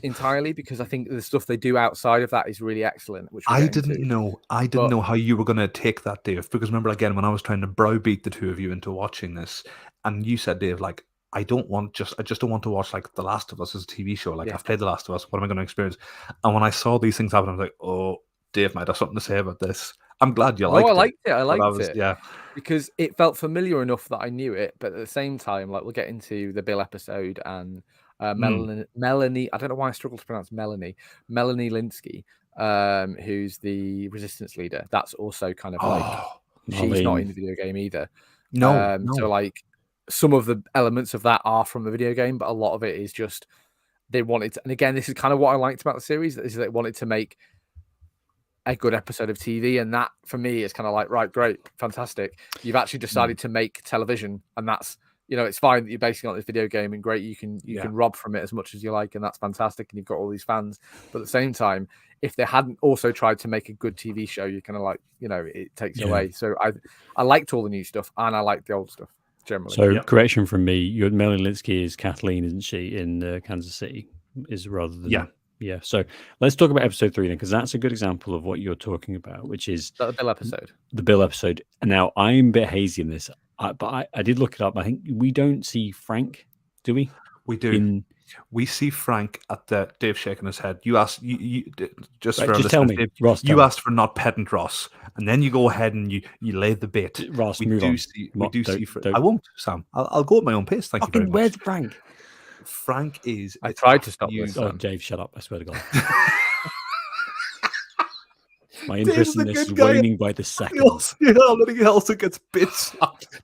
entirely, because I think the stuff they do outside of that is really excellent. Which I didn't know how you were going to take that, Dave, because remember, again, when I was trying to browbeat the two of you into watching this, and you said, Dave, like, I just don't want to watch like The Last of Us as a TV show. Like, I've played The Last of Us. What am I going to experience? And when I saw these things happen, I was like, oh, Dave might have something to say about this. I'm glad you liked it. I liked it. Yeah. Because it felt familiar enough that I knew it, but at the same time, like, we'll get into the Bill episode and Melanie. I don't know why I struggle to pronounce Melanie Linsky, who's the resistance leader. That's also kind of like she's not in the video game either. No. So like some of the elements of that are from the video game, but a lot of it is just they wanted to, and again, this is kind of what I liked about the series, is they wanted to make a good episode of TV, and that for me is kind of like, right, great, fantastic. You've actually decided to make television, and that's, it's fine that you're basing on this video game, and great, you can rob from it as much as you like, and that's fantastic, and you've got all these fans. But at the same time, if they hadn't also tried to make a good TV show, you kind of like, it takes away. So I liked all the new stuff, and I liked the old stuff generally. So correction from me, your Melanie Linsky is Kathleen, isn't she, in Kansas City? Is rather than yeah. So let's talk about episode 3 then, because that's a good example of what you're talking about, which is the Bill episode. The Bill episode. Now, I'm a bit hazy in this, but I did look it up. I think we don't see Frank, do we? We do. We see Frank at the Dave shaking his head. You asked just tell me, Dave, Ross. You asked for not pedant Ross, and then you go ahead and you lay the bait. Ross, we do see. I won't, Sam. I'll go at my own pace. Thank you very much. Where's Frank? Frank is. I tried to stop you. Oh, Dave, shut up! I swear to God. My interest in this is waning by the second. He also gets bits.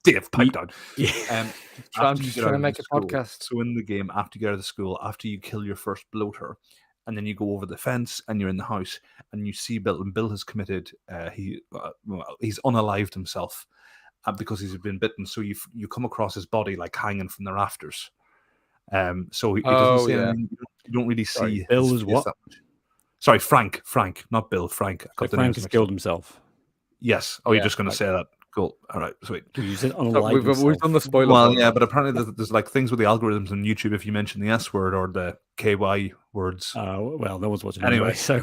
Dave, pipe down. I'm just trying to make a podcast. So in the game, after you get out of school, after you kill your first bloater, and then you go over the fence and you're in the house and you see Bill, and Bill has committed. He's unalived himself because he's been bitten. So you come across his body like hanging from the rafters. So he doesn't see anything. You don't really see. Bill is what? Sorry, Frank, not Bill. Frank. Frank has killed himself. Yes. Oh, you're just going to say that. Cool. All right. Sweet. We've done the spoiler. Well, yeah, but apparently there's like things with the algorithms on YouTube. If you mention the S word or the KY words. Well, no one's watching anyway. So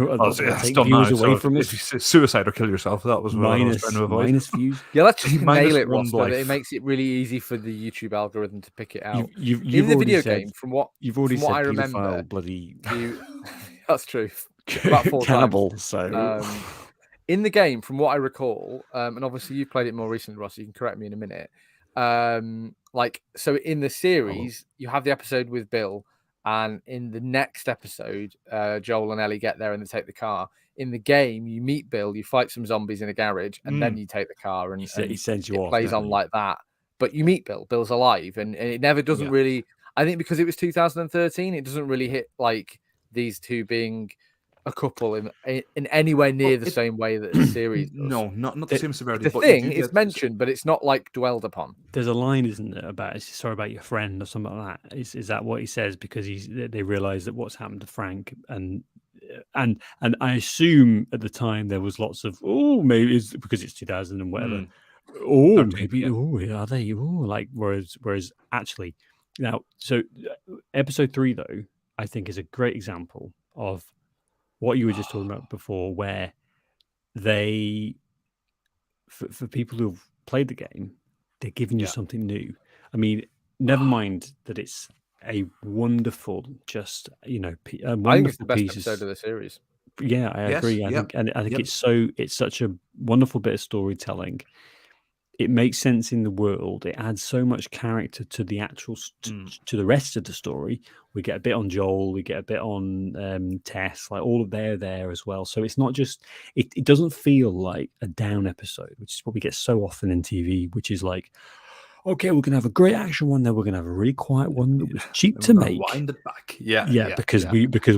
take views away from it. If you suicide or kill yourself, that was what I was trying to avoid. Minus views. Yeah, let's just nail it, Ross. It makes it really easy for the YouTube algorithm to pick it out. You've in the video game, from what I remember, bloody. That's true. About 4 cannibal. Times. So in the game, from what I recall, and obviously you've played it more recently, Ross, you can correct me in a minute. So in the series, you have the episode with Bill, and in the next episode, Joel and Ellie get there and they take the car. In the game, you meet Bill, you fight some zombies in a garage, and then you take the car, and he sends you off. It plays on like that, but you meet Bill. Bill's alive, and it never doesn't really. I think because it was 2013, it doesn't really hit like these two being a couple in anywhere near the same way that the series does. No, not the same severity. The thing is mentioned, but it's not like dwelled upon. There's a line, isn't there, about sorry about your friend or something like that. Is that what he says? Because they realise that what's happened to Frank, and I assume at the time there was lots of maybe it's because it's 2000 and whatever. Maybe are they? Like whereas actually now, so episode 3 though I think is a great example of what you were just talking about before, where they, for people who've played the game, they're giving you something new. I mean, never mind that it's a wonderful, just I think it's the best episode of the series. Yeah, I agree. I think it's such a wonderful bit of storytelling. It makes sense in the world. It adds so much character to the actual to the rest of the story. We get a bit on Joel, we get a bit on Tess, like all of there as well. So it's not just it doesn't feel like a down episode, which is what we get so often in TV, which is like, okay, we're gonna have a great action one, then we're gonna have a really quiet one that was cheap to make. Wind it back. Because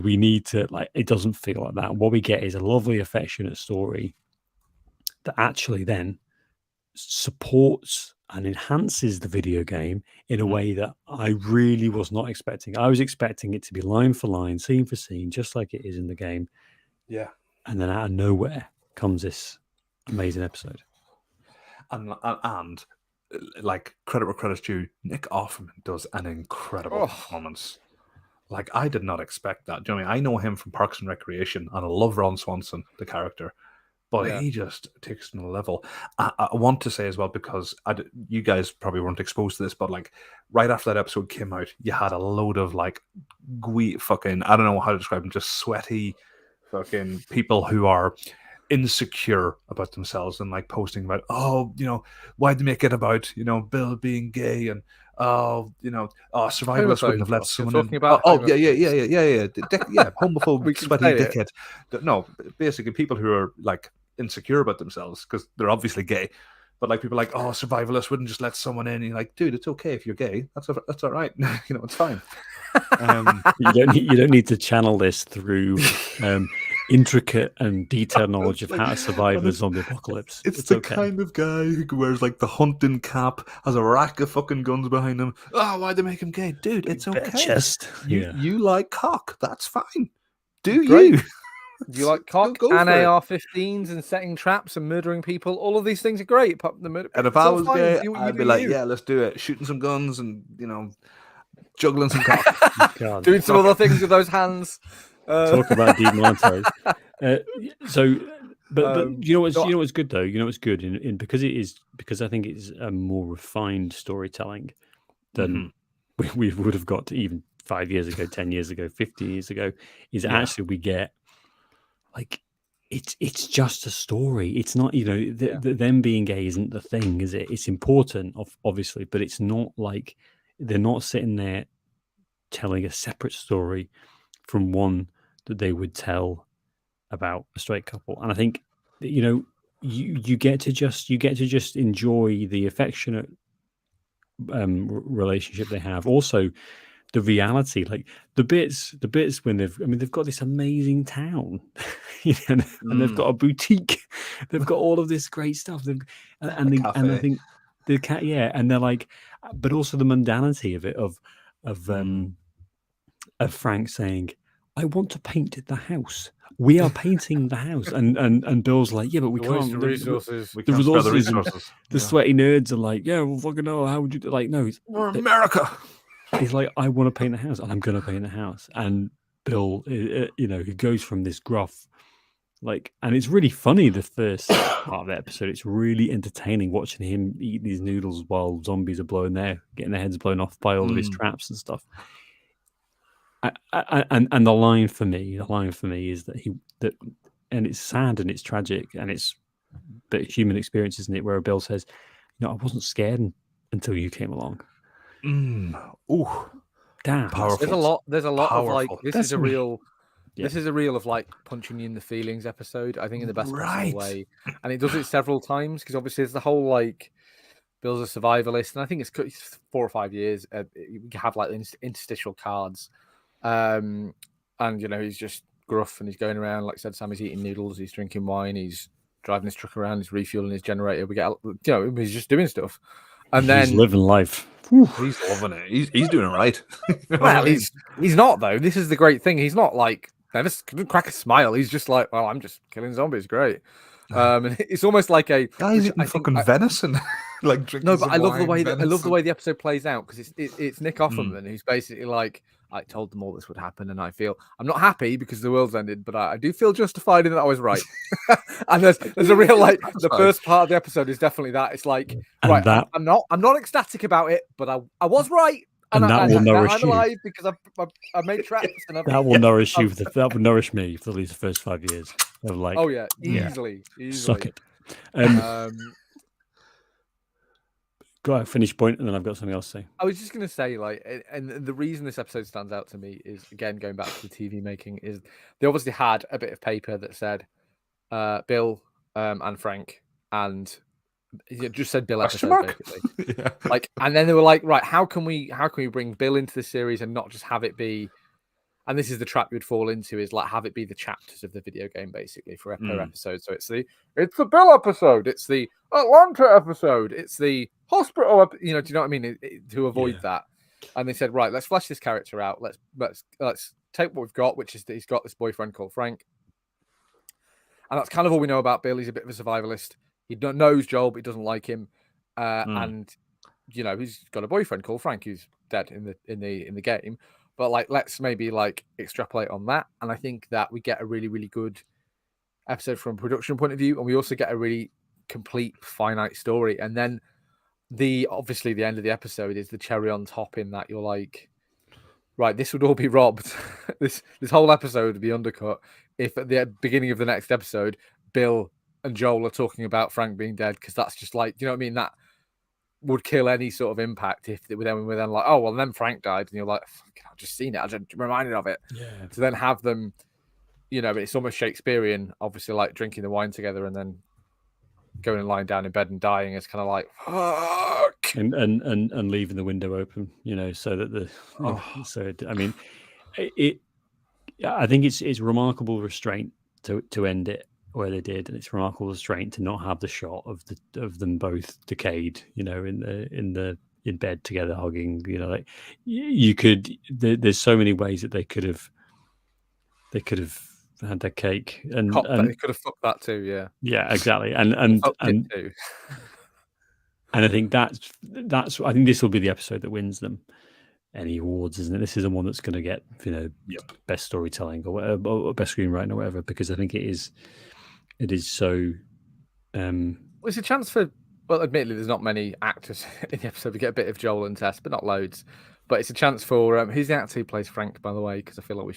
we need to, like, it doesn't feel like that. What we get is a lovely, affectionate story that actually then supports and enhances the video game in a way that I really was not expecting. I was expecting it to be line for line, scene for scene, just like it is in the game. Yeah. And then out of nowhere comes this amazing episode. And like, credit where credit's due, Nick Offerman does an incredible performance. Like, I did not expect that. Do you know what I mean? I know him from Parks and Recreation, and I love Ron Swanson, the character, but he just takes it to another level. I want to say as well, because you guys probably weren't exposed to this, but like right after that episode came out, you had a load of like fucking, I don't know how to describe them, just sweaty fucking people who are insecure about themselves and like posting about, oh, you know, why'd they make it about, you know, Bill being gay, and survivalists wouldn't have let someone in. About yeah, homophobic sweaty dickhead. No, basically people who are like insecure about themselves because they're obviously gay, but like people like, oh, survivalists wouldn't just let someone in. And you're like, dude, it's okay if you're gay. That's all right. You know, it's fine. You don't need to channel this through intricate and detailed knowledge of how to survive the zombie apocalypse. It's the okay. kind of guy who wears like the hunting cap, has a rack of fucking guns behind him. Oh, why'd they make him gay? Dude, it's okay. Chest. You like cock. That's fine. Do you? You like cock and AR-15s and setting traps and murdering people? All of these things are great. And if I was gay, I'd be like, yeah, let's do it. Shooting some guns and, you know, juggling some cock. Doing some other things with those hands. Talk about demilitarized. But you know what's good though. You know what's good in because I think it's a more refined storytelling than we would have got even 5 years ago, 10 years ago, 15 years ago. Actually we get like it's just a story. It's not, you know, them being gay isn't the thing, is it? It's important, obviously, but it's not like they're not sitting there telling a separate story from one that they would tell about a straight couple. And I think, you know, you get to just enjoy the affectionate relationship they have. Also, the reality, like the bits when they've got this amazing town, you know, and they've got a boutique, they've got all of this great stuff, and I think the cat, and they're like, but also the mundanity of it, of Frank saying, I want to paint the house. We are painting the house, and Bill's like, yeah, but we can't. The resources. We can't spare the resources. The sweaty nerds are like, yeah, well, fucking no. How would you like? No, we're America. He's like, I want to paint the house, and I'm going to paint the house. And Bill, you know, he goes from this gruff, like, and it's really funny. The first part of the episode, it's really entertaining watching him eat these noodles while zombies are getting their heads blown off by all of his traps and stuff. And the line for me is that and it's sad and it's tragic and it's but human experience, isn't it? Where Bill says, you know, I wasn't scared until you came along. Oh, damn! Powerful. There's a lot of like this That's is a real. Yeah. This is a real of like punching you in the feelings episode. I think in the best possible way, and it does it several times because obviously it's the whole like Bill's a survivalist, and I think it's 4 or 5 years. You have like interstitial cards, and you know he's just gruff and he's going around like I said. Sam, he's eating noodles, he's drinking wine, he's driving his truck around, he's refueling his generator. We get, you know, he's just doing stuff, and then he's living life. He's loving it. He's doing it right. Well, he's not though. This is the great thing. He's not like never crack a smile. He's just like, well, I'm just killing zombies. Great. And it's almost like a guy's eating fucking venison. Like drinking no, but I love the way venison. I love the way the episode plays out because it's Nick Offerman who's basically like, I told them all this would happen, and I feel I'm not happy because the world's ended, but I do feel justified in that I was right. And there's a real like the first part of the episode is definitely that. It's like right, I'm not ecstatic about it, but I was right. And that will nourish I'm alive because I made traps. And that will nourish you. That will nourish me for at least the first 5 years. Of like, oh yeah, easily. Suck it. Go ahead, finish point, and then I've got something else to say. I was just going to say, like, and the reason this episode stands out to me is, again, going back to the TV making, is they obviously had a bit of paper that said Bill and Frank, and it just said Bill episode, basically. Yeah. Like, and then they were like, right, how can we bring Bill into the series and not just have it be and this is the trap you'd fall into, is like have it be the chapters of the video game basically for per episode. So it's the Bill episode, it's the Atlanta episode, it's the hospital. Do you know what I mean? To avoid that, and they said, right, let's flesh this character out. Let's take what we've got, which is that he's got this boyfriend called Frank, and that's kind of all we know about Bill. He's a bit of a survivalist. He knows Joel, but he doesn't like him, and he's got a boyfriend called Frank who's dead in the game. But like, let's maybe like extrapolate on that, and I think that we get a really, really good episode from a production point of view, and we also get a really complete, finite story. And then obviously the end of the episode is the cherry on top, in that you're like, right, this would all be robbed. this whole episode would be undercut if at the beginning of the next episode, Bill and Joel are talking about Frank being dead, because that's just like, you know what I mean? That would kill any sort of impact if we're then like, oh, well, then Frank died, and you're like, I've just seen it, I just reminded of it. Yeah. To then have them, it's almost Shakespearean, obviously, like drinking the wine together and then going and lying down in bed and dying. Is kind of like, fuck, and leaving the window open, so that I think it's remarkable restraint to end it where they did, and it's remarkable restraint to not have the shot of them both decayed, in bed together hugging. Like you could. There's so many ways that they could have had their cake, and they could have fucked that too. Yeah, exactly. And and I think that's I think this will be the episode that wins them any awards, isn't it? This is the one that's going to get best storytelling or whatever, or best screenwriting or whatever, because I think it is so. It's a chance for. Well, admittedly, there's not many actors in the episode. We get a bit of Joel and Tess, but not loads. But it's a chance for who's the actor who plays Frank, by the way? Because I feel like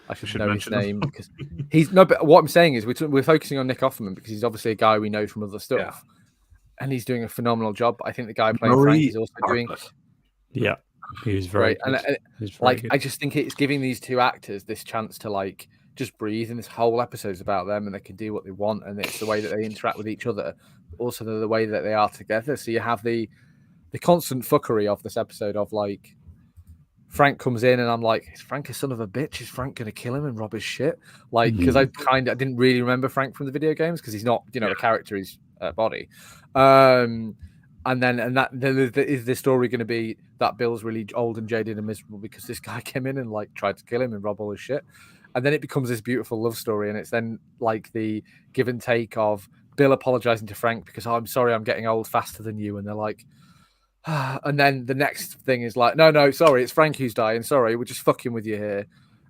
I should know his name, because he's no. But what I'm saying is we're focusing on Nick Offerman because he's obviously a guy we know from other stuff, and he's doing a phenomenal job. I think the guy playing Frank is also doing. Yeah, he was very good. And I just think it's giving these two actors this chance to like just breathe, and this whole episode's about them, and they can do what they want, and it's the way that they interact with each other, also the way that they are together. So you have the constant fuckery of this episode of like Frank comes in, and I'm like, is Frank a son of a bitch? Is Frank going to kill him and rob his shit? Like, because I didn't really remember Frank from the video games, because he's not, the character is body. And then is this story going to be that Bill's really old and jaded and miserable because this guy came in and like tried to kill him and rob all his shit? And then it becomes this beautiful love story, and it's then like the give and take of Bill apologizing to Frank because, I'm sorry, I'm getting old faster than you, and they're like. And then the next thing is like, no, sorry, it's Frank who's dying. Sorry, we're just fucking with you here.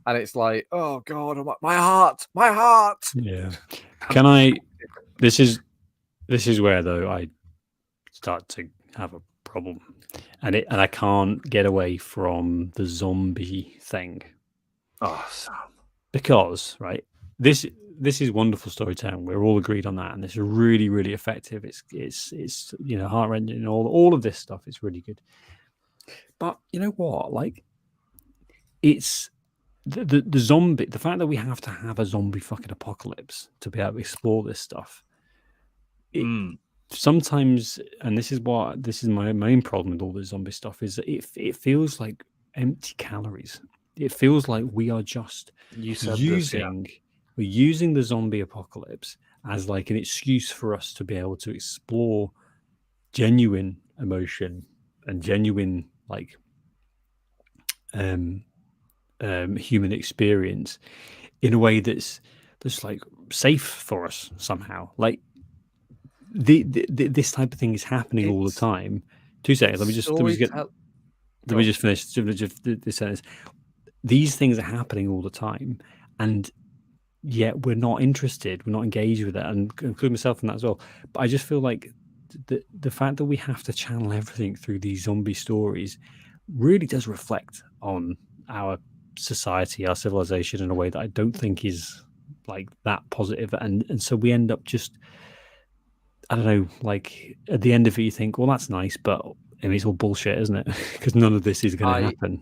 And it's like, oh God, my heart. Yeah. This is where though I start to have a problem, and I can't get away from the zombie thing. Oh, Sam. Because this is wonderful storytelling. We're all agreed on that, and it's really, really effective. It's heart-wrenching. All of this stuff is really good. But you know what? Like, it's the zombie. The fact that we have to have a zombie fucking apocalypse to be able to explore this stuff. Sometimes, and this is my main problem with all this zombie stuff, is that it feels like empty calories. It feels like we are just we're using the zombie apocalypse as like an excuse for us to be able to explore genuine emotion and genuine like human experience in a way that's like safe for us somehow. Like this type of thing is happening all the time. 2 seconds. Let me just finish this sentence. These things are happening all the time, and yet we're not interested, we're not engaged with it, and include myself in that as well. But I just feel like the fact that we have to channel everything through these zombie stories really does reflect on our society, our civilization, in a way that I don't think is like that positive. And so we end up just, I don't know, like at the end of it you think, well, that's nice, but I mean, it's all bullshit, isn't it? Because none of this is going to happen.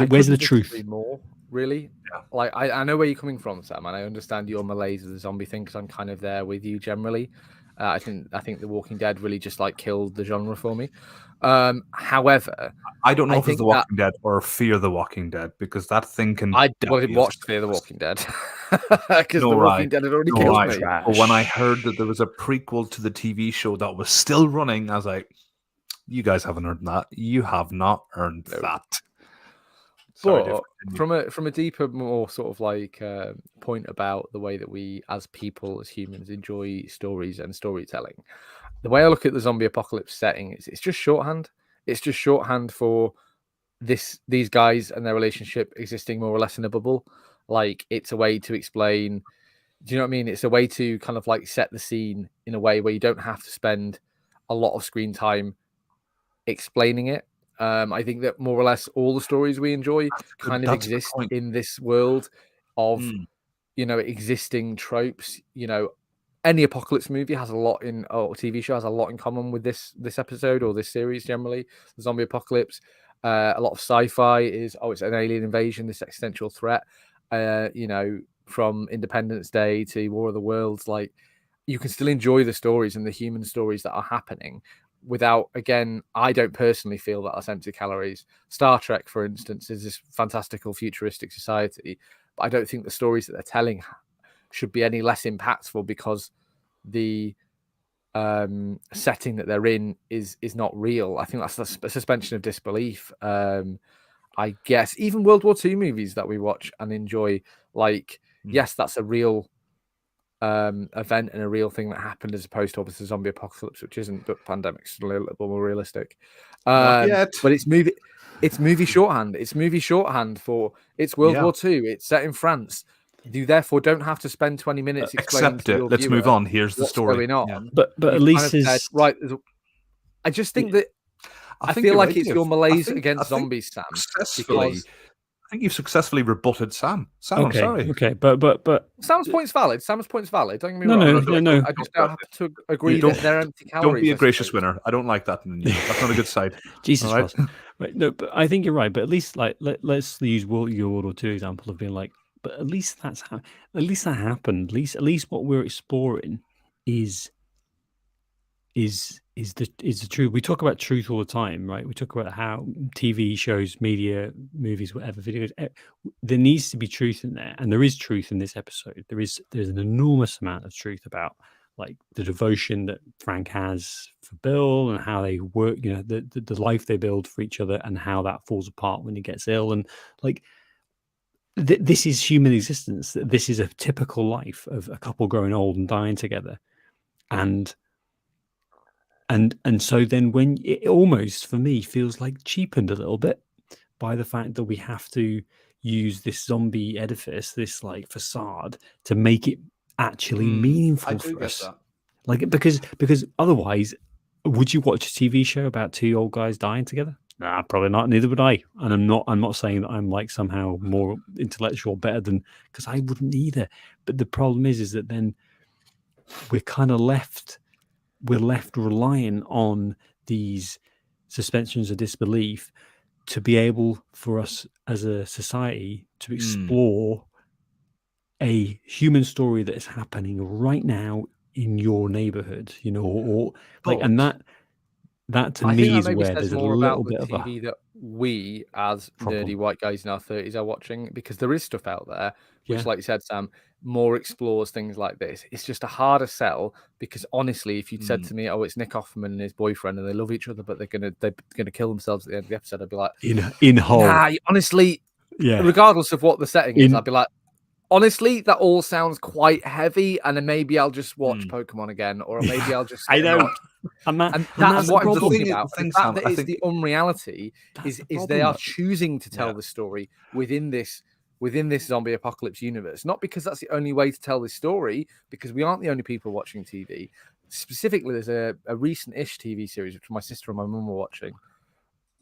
Where's the truth? More, really? Yeah. Like I know where you're coming from, Sam, and I understand your malaise of the zombie thing, because I'm kind of there with you generally. I think The Walking Dead really just like killed the genre for me. However, I don't know I if it's think The Walking Dead or Fear the Walking Dead, because that thing can. I definitely watched Fear the Walking Dead because No, The right. Walking Dead had already No, killed right. me. But when I heard that there was a prequel to the TV show that was still running, I was like, "You guys haven't earned that. You have not earned No. that." Sorry, But Dave. from a deeper, more sort of like point about the way that we, as people, as humans, enjoy stories and storytelling, the way I look at the zombie apocalypse setting is it's just shorthand. It's just shorthand for these guys and their relationship existing more or less in a bubble. Like, it's a way to explain. Do you know what I mean? It's a way to kind of like set the scene in a way where you don't have to spend a lot of screen time explaining it. I think that more or less all the stories we enjoy kind of that's a good exist point. in this world of Mm. existing tropes. Any apocalypse movie has a lot in, or TV show has a lot in common with this episode or this series generally. The zombie apocalypse. A lot of sci-fi is it's an alien invasion, this existential threat. From Independence Day to War of the Worlds, like, you can still enjoy the stories and the human stories that are happening without, again, I don't personally feel that that's empty calories. Star Trek, for instance, is this fantastical futuristic society, but I don't think the stories that they're telling should be any less impactful because the setting that they're in is not real. I think that's a suspension of disbelief. I guess even World War II movies that we watch and enjoy, like, yes, that's a real event and a real thing that happened, as opposed to obviously zombie apocalypse, which isn't, but pandemic's still a little bit more realistic. Not yet. But it's movie shorthand. It's movie shorthand for it's World War II. It's set in France. You therefore don't have to spend 20 minutes explaining Accept to it. your Let's viewer move on. Here's the what's story. going on. Yeah. But at You've least kind of said, right. I just think that I think feel you're like right, it's Dave. your malaise I think against zombies, Sam. successfully. Because I think you've successfully rebutted Sam. Sam, okay, I'm sorry. okay, but Sam's point's valid. Sam's point's valid. Don't get me No, wrong. no. I just don't have to agree Don't- that they're empty calories. Don't be a I gracious suppose. winner. I don't like that in you. That's not a good side. Jesus All right? Christ. Right, no, but I think you're right. But at least, like, let's use your World War II example of being like, but at least that happened. At least what we're exploring is the truth. We talk about truth all the time, right? We talk about how TV shows, media, movies, whatever, videos. There needs to be truth in there, and there is truth in this episode. There's an enormous amount of truth about, like, the devotion that Frank has for Bill and how they work. The life they build for each other and how that falls apart when he gets ill. And, like, this is human existence. This is a typical life of a couple growing old and dying together, and so then when it almost, for me, feels like cheapened a little bit by the fact that we have to use this zombie edifice, this, like, facade, to make it actually meaningful for us. That. Like, because otherwise, would you watch a TV show about two old guys dying together? Nah, probably not. Neither would I. And I'm not saying that I'm, like, somehow more intellectual, better than, because I wouldn't either. But the problem is that then we're kind of left relying on these suspensions of disbelief to be able for us as a society to explore a human story that is happening right now in your neighborhood, or like, and that to I me think is that maybe where says there's a more little about bit the of a TV that we, as problem. nerdy white guys in our 30s, are watching, because there is stuff out there which, Yeah. like you said, Sam, more explores things like this. It's just a harder sell, because honestly, if you'd said to me, "Oh, it's Nick Offerman and his boyfriend, and they love each other, but they're gonna kill themselves at the end of the episode," I'd be like, in whole, "Nah, honestly." yeah, Regardless of what the setting is, I'd be like, honestly, that all sounds quite heavy, and then maybe I'll just watch Pokemon again, or maybe I'll just I sit and know. watch. And And that's that's the what I'm problem. talking about. The thing, The fact Sam, that I is think the unreality That's is the they problem. are choosing to tell Yeah. the story within this zombie apocalypse universe. Not because that's the only way to tell this story, because we aren't the only people watching TV. Specifically, there's a recent-ish TV series which my sister and my mum were watching,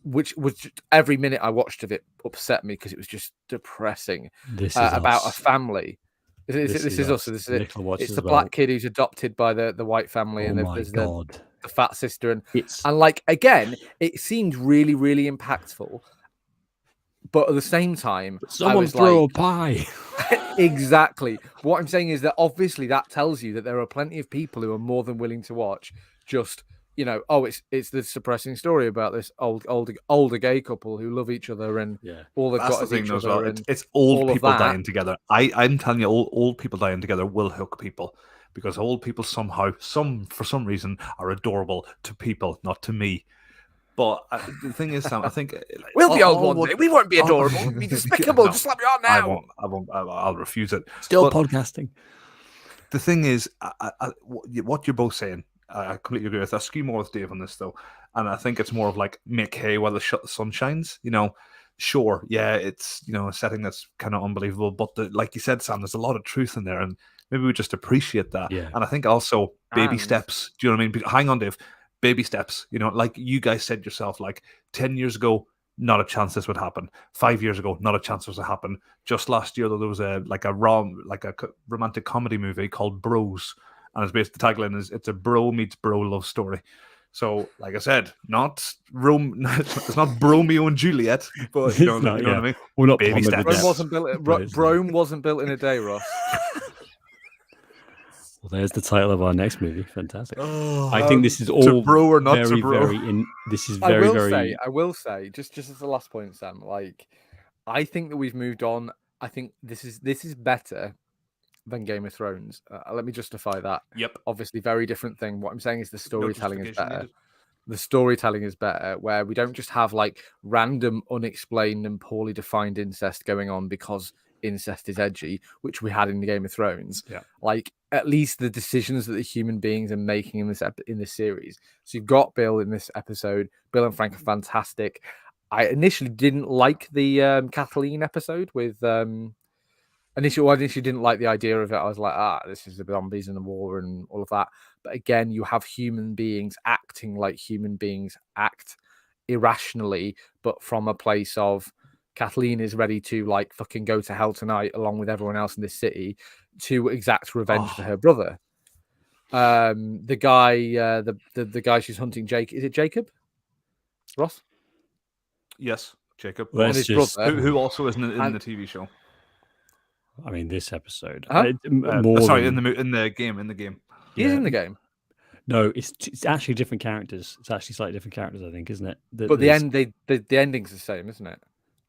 which was just, every minute I watched of it upset me because it was just depressing. This is about a us. family. This is us. us. This is it. Nicola watches It's the about- black kid who's adopted by the white family, Oh and my there's god! the fat sister, and It's like, again, it seemed really, really impactful. But at the same time, I someone was throw like, a pie. Exactly. What I'm saying is that obviously that tells you that there are plenty of people who are more than willing to watch just, oh, it's this suppressing story about this older gay couple who love each other and Yeah. all they've That's got the is thing each though as other well. and It's old all of people that. dying together. I'm telling you, old people dying together will hook people because old people somehow, for some reason, are adorable to people, not to me. But the thing is, Sam, I think we'll be old one day. We won't be adorable. We'll be despicable. No, Just let me on now. I won't. I'll refuse it. Still But podcasting. the thing is, what you're both saying, I completely agree with. I skew more with Dave on this though, and I think it's more of like make hay while the sun shines. Sure, yeah, it's a setting that's kind of unbelievable, but like you said, Sam, there's a lot of truth in there, and maybe we just appreciate that. Yeah. And I think also baby And- steps. Do you know what I mean? Hang on, Dave. Baby steps. Like you guys said yourself, like 10 years ago, not a chance this would happen. 5 years ago, not a chance this would happen. Just last year, though, there was a romantic comedy movie called Bros, and it's based. The tagline is "It's a bro meets bro love story." So, like I said, it's not Bromeo and Juliet, but you know It's not, what I mean. We're not Baby plummeted steps. Rome yet. wasn't built. But it's- Rome wasn't built in a day, Ross. Well, there's the title of our next movie. Fantastic. Oh, I think this is to all bro or not to very, bro. very this is I very, will very. say, just as the last point, Sam. Like, I think that we've moved on. I think this is better than Game of Thrones. Let me justify that. Yep. Obviously, very different thing. What I'm saying is the storytelling is justification better. needed. The storytelling is better, where we don't just have like random, unexplained, and poorly defined incest going on because incest is edgy, which we had in the Game of Thrones. Yeah. Like at least the decisions that the human beings are making in this series. So you've got Bill in this episode. Bill and Frank are fantastic. I initially didn't like the Kathleen episode with initially didn't like the idea of it. I was like, this is the zombies and the war and all of that. But again, you have human beings acting like human beings act irrationally, but from a place of Kathleen is ready to like fucking go to hell tonight along with everyone else in this city to exact revenge for her brother. The guy, the guy she's hunting, Jake, is it Jacob? Ross? Yes, Jacob. Let's his just. brother. Who also isn't in And- the TV show. I mean, this episode. Huh? More Sorry, than- in the game. He's in the game. No, it's actually different characters. It's actually slightly different characters, I think, isn't it? But the ending's the same, isn't it?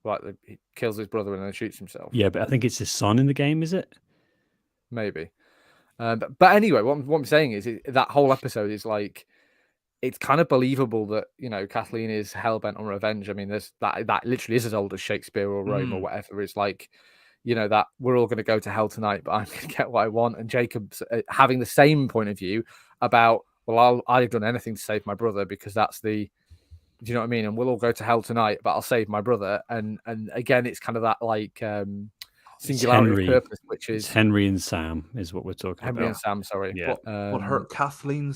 Like he kills his brother and then shoots himself. Yeah, but I think it's his son in the game, is it? Maybe. But anyway, what I'm saying is that whole episode is like, it's kind of believable that Kathleen is hellbent on revenge. I mean, there's that literally is as old as Shakespeare or Rome or whatever. It's like, that we're all going to go to hell tonight, but I'm going to get what I want. And Jacob's having the same point of view about, well, I've done anything to save my brother because that's the, do you know what I mean? And we'll all go to hell tonight, but I'll save my brother. And again, it's kind of that like singularity Henry. of purpose, which It's is Henry and Sam is what we're talking Henry about. and Sam. Sorry, Yeah. But her Kathleen,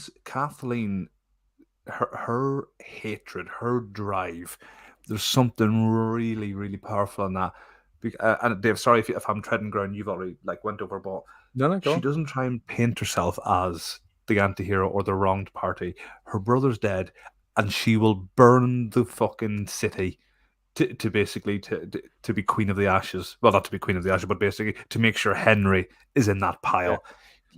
her hatred, her drive. There's something really, really powerful in that. And Dave, sorry if I'm treading ground you've already went over, but no, go she on. doesn't try and paint herself as the anti-hero or the wronged party. Her brother's dead, and she will burn the fucking city to basically to be queen of the ashes. Well, not to be queen of the ashes, but basically to make sure Henry is in that pile.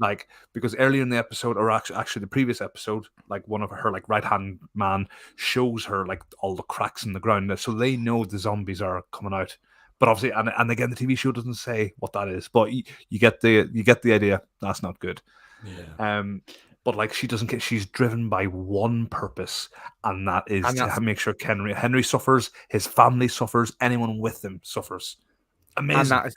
Yeah. Because earlier in the episode, or actually the previous episode, one of her right-hand man shows her all the cracks in the ground, so they know the zombies are coming out. But obviously, and again, the TV show doesn't say what that is, but you get the idea. That's not good. Yeah. But she doesn't get. She's driven by one purpose, and that is to make sure Henry suffers, his family suffers, anyone with him suffers. Amazing. And that's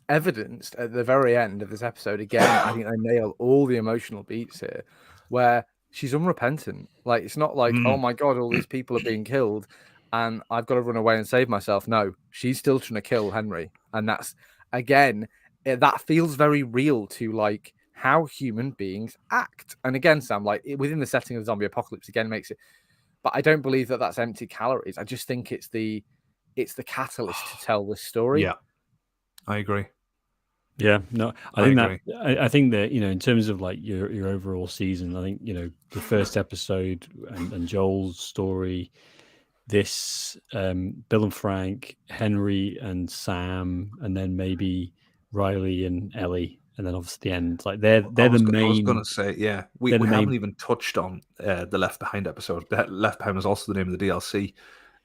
evidenced at the very end of this episode. Again, I think they nail all the emotional beats here, where she's unrepentant. It's not like, oh my God, all these people are being killed and I've got to run away and save myself. No, she's still trying to kill Henry. And that's, again, that feels very real to how human beings act. And again, Sam, within the setting of the zombie apocalypse, again, makes it, but I don't believe that that's empty calories. I just think it's the catalyst to tell this story. Yeah, I agree. Yeah, no, I think that in terms of your overall season, I think the first episode and Joel's story, this Bill and Frank, Henry and Sam, and then maybe Riley and Ellie, and then obviously the end. Like they're I the was main. going to say, yeah, we they're the haven't main- even touched on the Left Behind episode. Left Behind was also the name of the DLC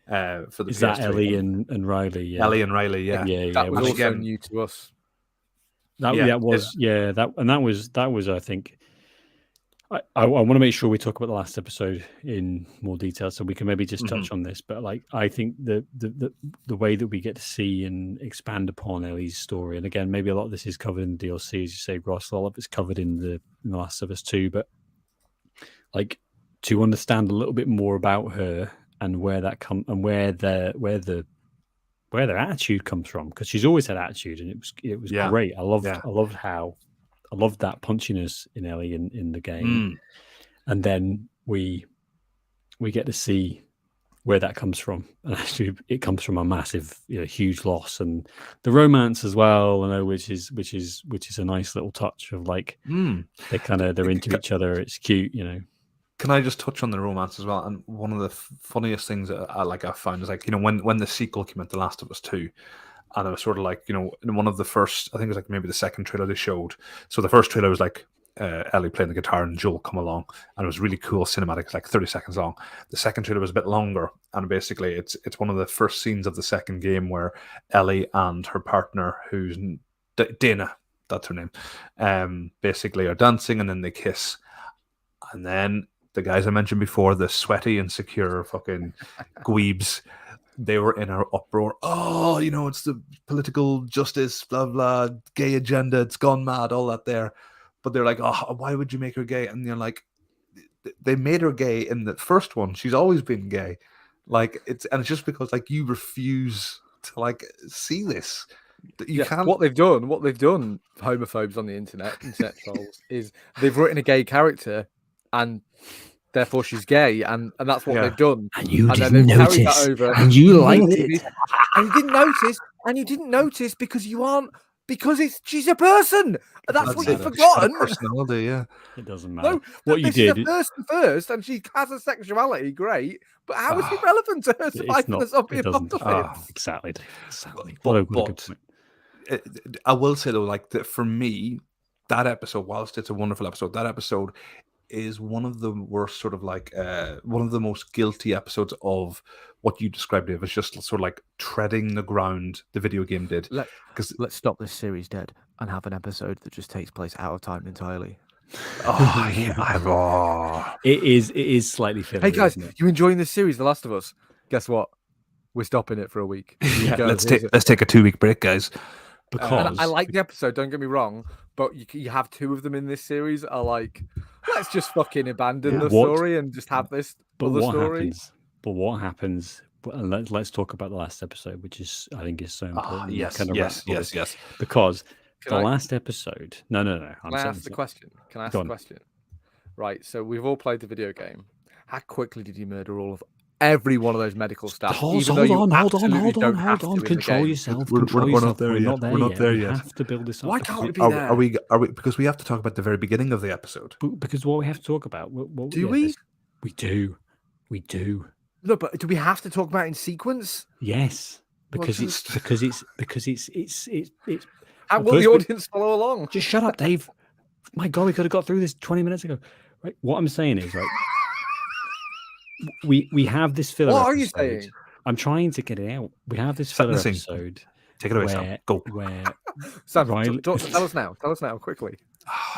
for the Is that PS3. Ellie and Riley? Yeah. Ellie and Riley, yeah. Yeah, That was And also again- new to us. That Yeah, was that was I think I want to make sure we talk about the last episode in more detail, so we can maybe just touch on this. But like, I think the way that we get to see and expand upon Ellie's story, and again, maybe a lot of this is covered in the DLC, as you say, Ross. A lot of it's covered in the Last of Us 2, but like to understand a little bit more about her and where that where their attitude comes from, because she's always had attitude, and it was Yeah. great. I loved that punchiness in Ellie in the game, and then we get to see where that comes from, and actually it comes from a massive, huge loss, and the romance as well. I know, which is a nice little touch of like they're into each other. It's cute, Can I just touch on the romance as well? And one of the funniest things that I found is like, when the sequel came out, The Last of Us 2, and it was sort of like, in one of the first, I think it was like maybe the second trailer they showed. So the first trailer was like Ellie playing the guitar and Joel come along, and it was really cool cinematic, like 30 seconds long. The second trailer was a bit longer, and basically it's one of the first scenes of the second game where Ellie and her partner, who's Dana, that's her name, basically are dancing, and then they kiss, and then the guys I mentioned before, the sweaty, insecure fucking dweebs, they were in an uproar. Oh, it's the political justice, blah, blah, gay agenda. It's gone mad, all that there. But they're like, oh, why would you make her gay? And you're like, they made her gay in the first one. She's always been gay. Like, it's just because like you refuse to like see this. You can't. What they've done, homophobes on the internet trolls, is they've written a gay character, and therefore she's gay, and that's what they've done. And you and didn't notice, and you liked it, and you didn't notice, because she's a person. That's what you've forgotten. Personality, yeah. It doesn't matter. No, what you she's did, a person first, and she has a sexuality. Great, but how is it relevant to her life in the zombie apocalypse? Exactly. But a good point. I will say though, like for me, that episode, whilst it's a wonderful episode, that episode is one of the worst, sort of like one of the most guilty episodes of what you described, Dave, as just sort of like treading the ground the video game did. Let's stop this series dead and have an episode that just takes place out of time entirely. Oh yeah, It is slightly filler. Hey guys, you enjoying this series, The Last of Us? Guess what? We're stopping it for a week. let's take a 2-week break, guys. Because I like the episode, don't get me wrong, but you have two of them in this series are like, let's just fucking abandon the story and just have this other story. What happens? Let's talk about the last episode, which I think is so important. Yes. Because last episode. No. Can I ask the question? Right. So we've all played the video game. How quickly did you murder all of every one of those medical staff? Hold on. Control yourself. We're not there yet. We're not there yet. We have to build this up. Why can't we be there? Are we? Because we have to talk about the very beginning of the episode. Because what we have to talk about. Do we? We do. No, but do we have to talk about it in sequence? Yes, because it's. How will the audience follow along? Just shut up, Dave. My God, we could have got through this 20 minutes ago. Right. What I'm saying is, right. We have this filler. What are episode. you saying? I'm trying to get it out. We have this filler episode. Take it away, Sam. Go. Where Sam, tell us now, quickly.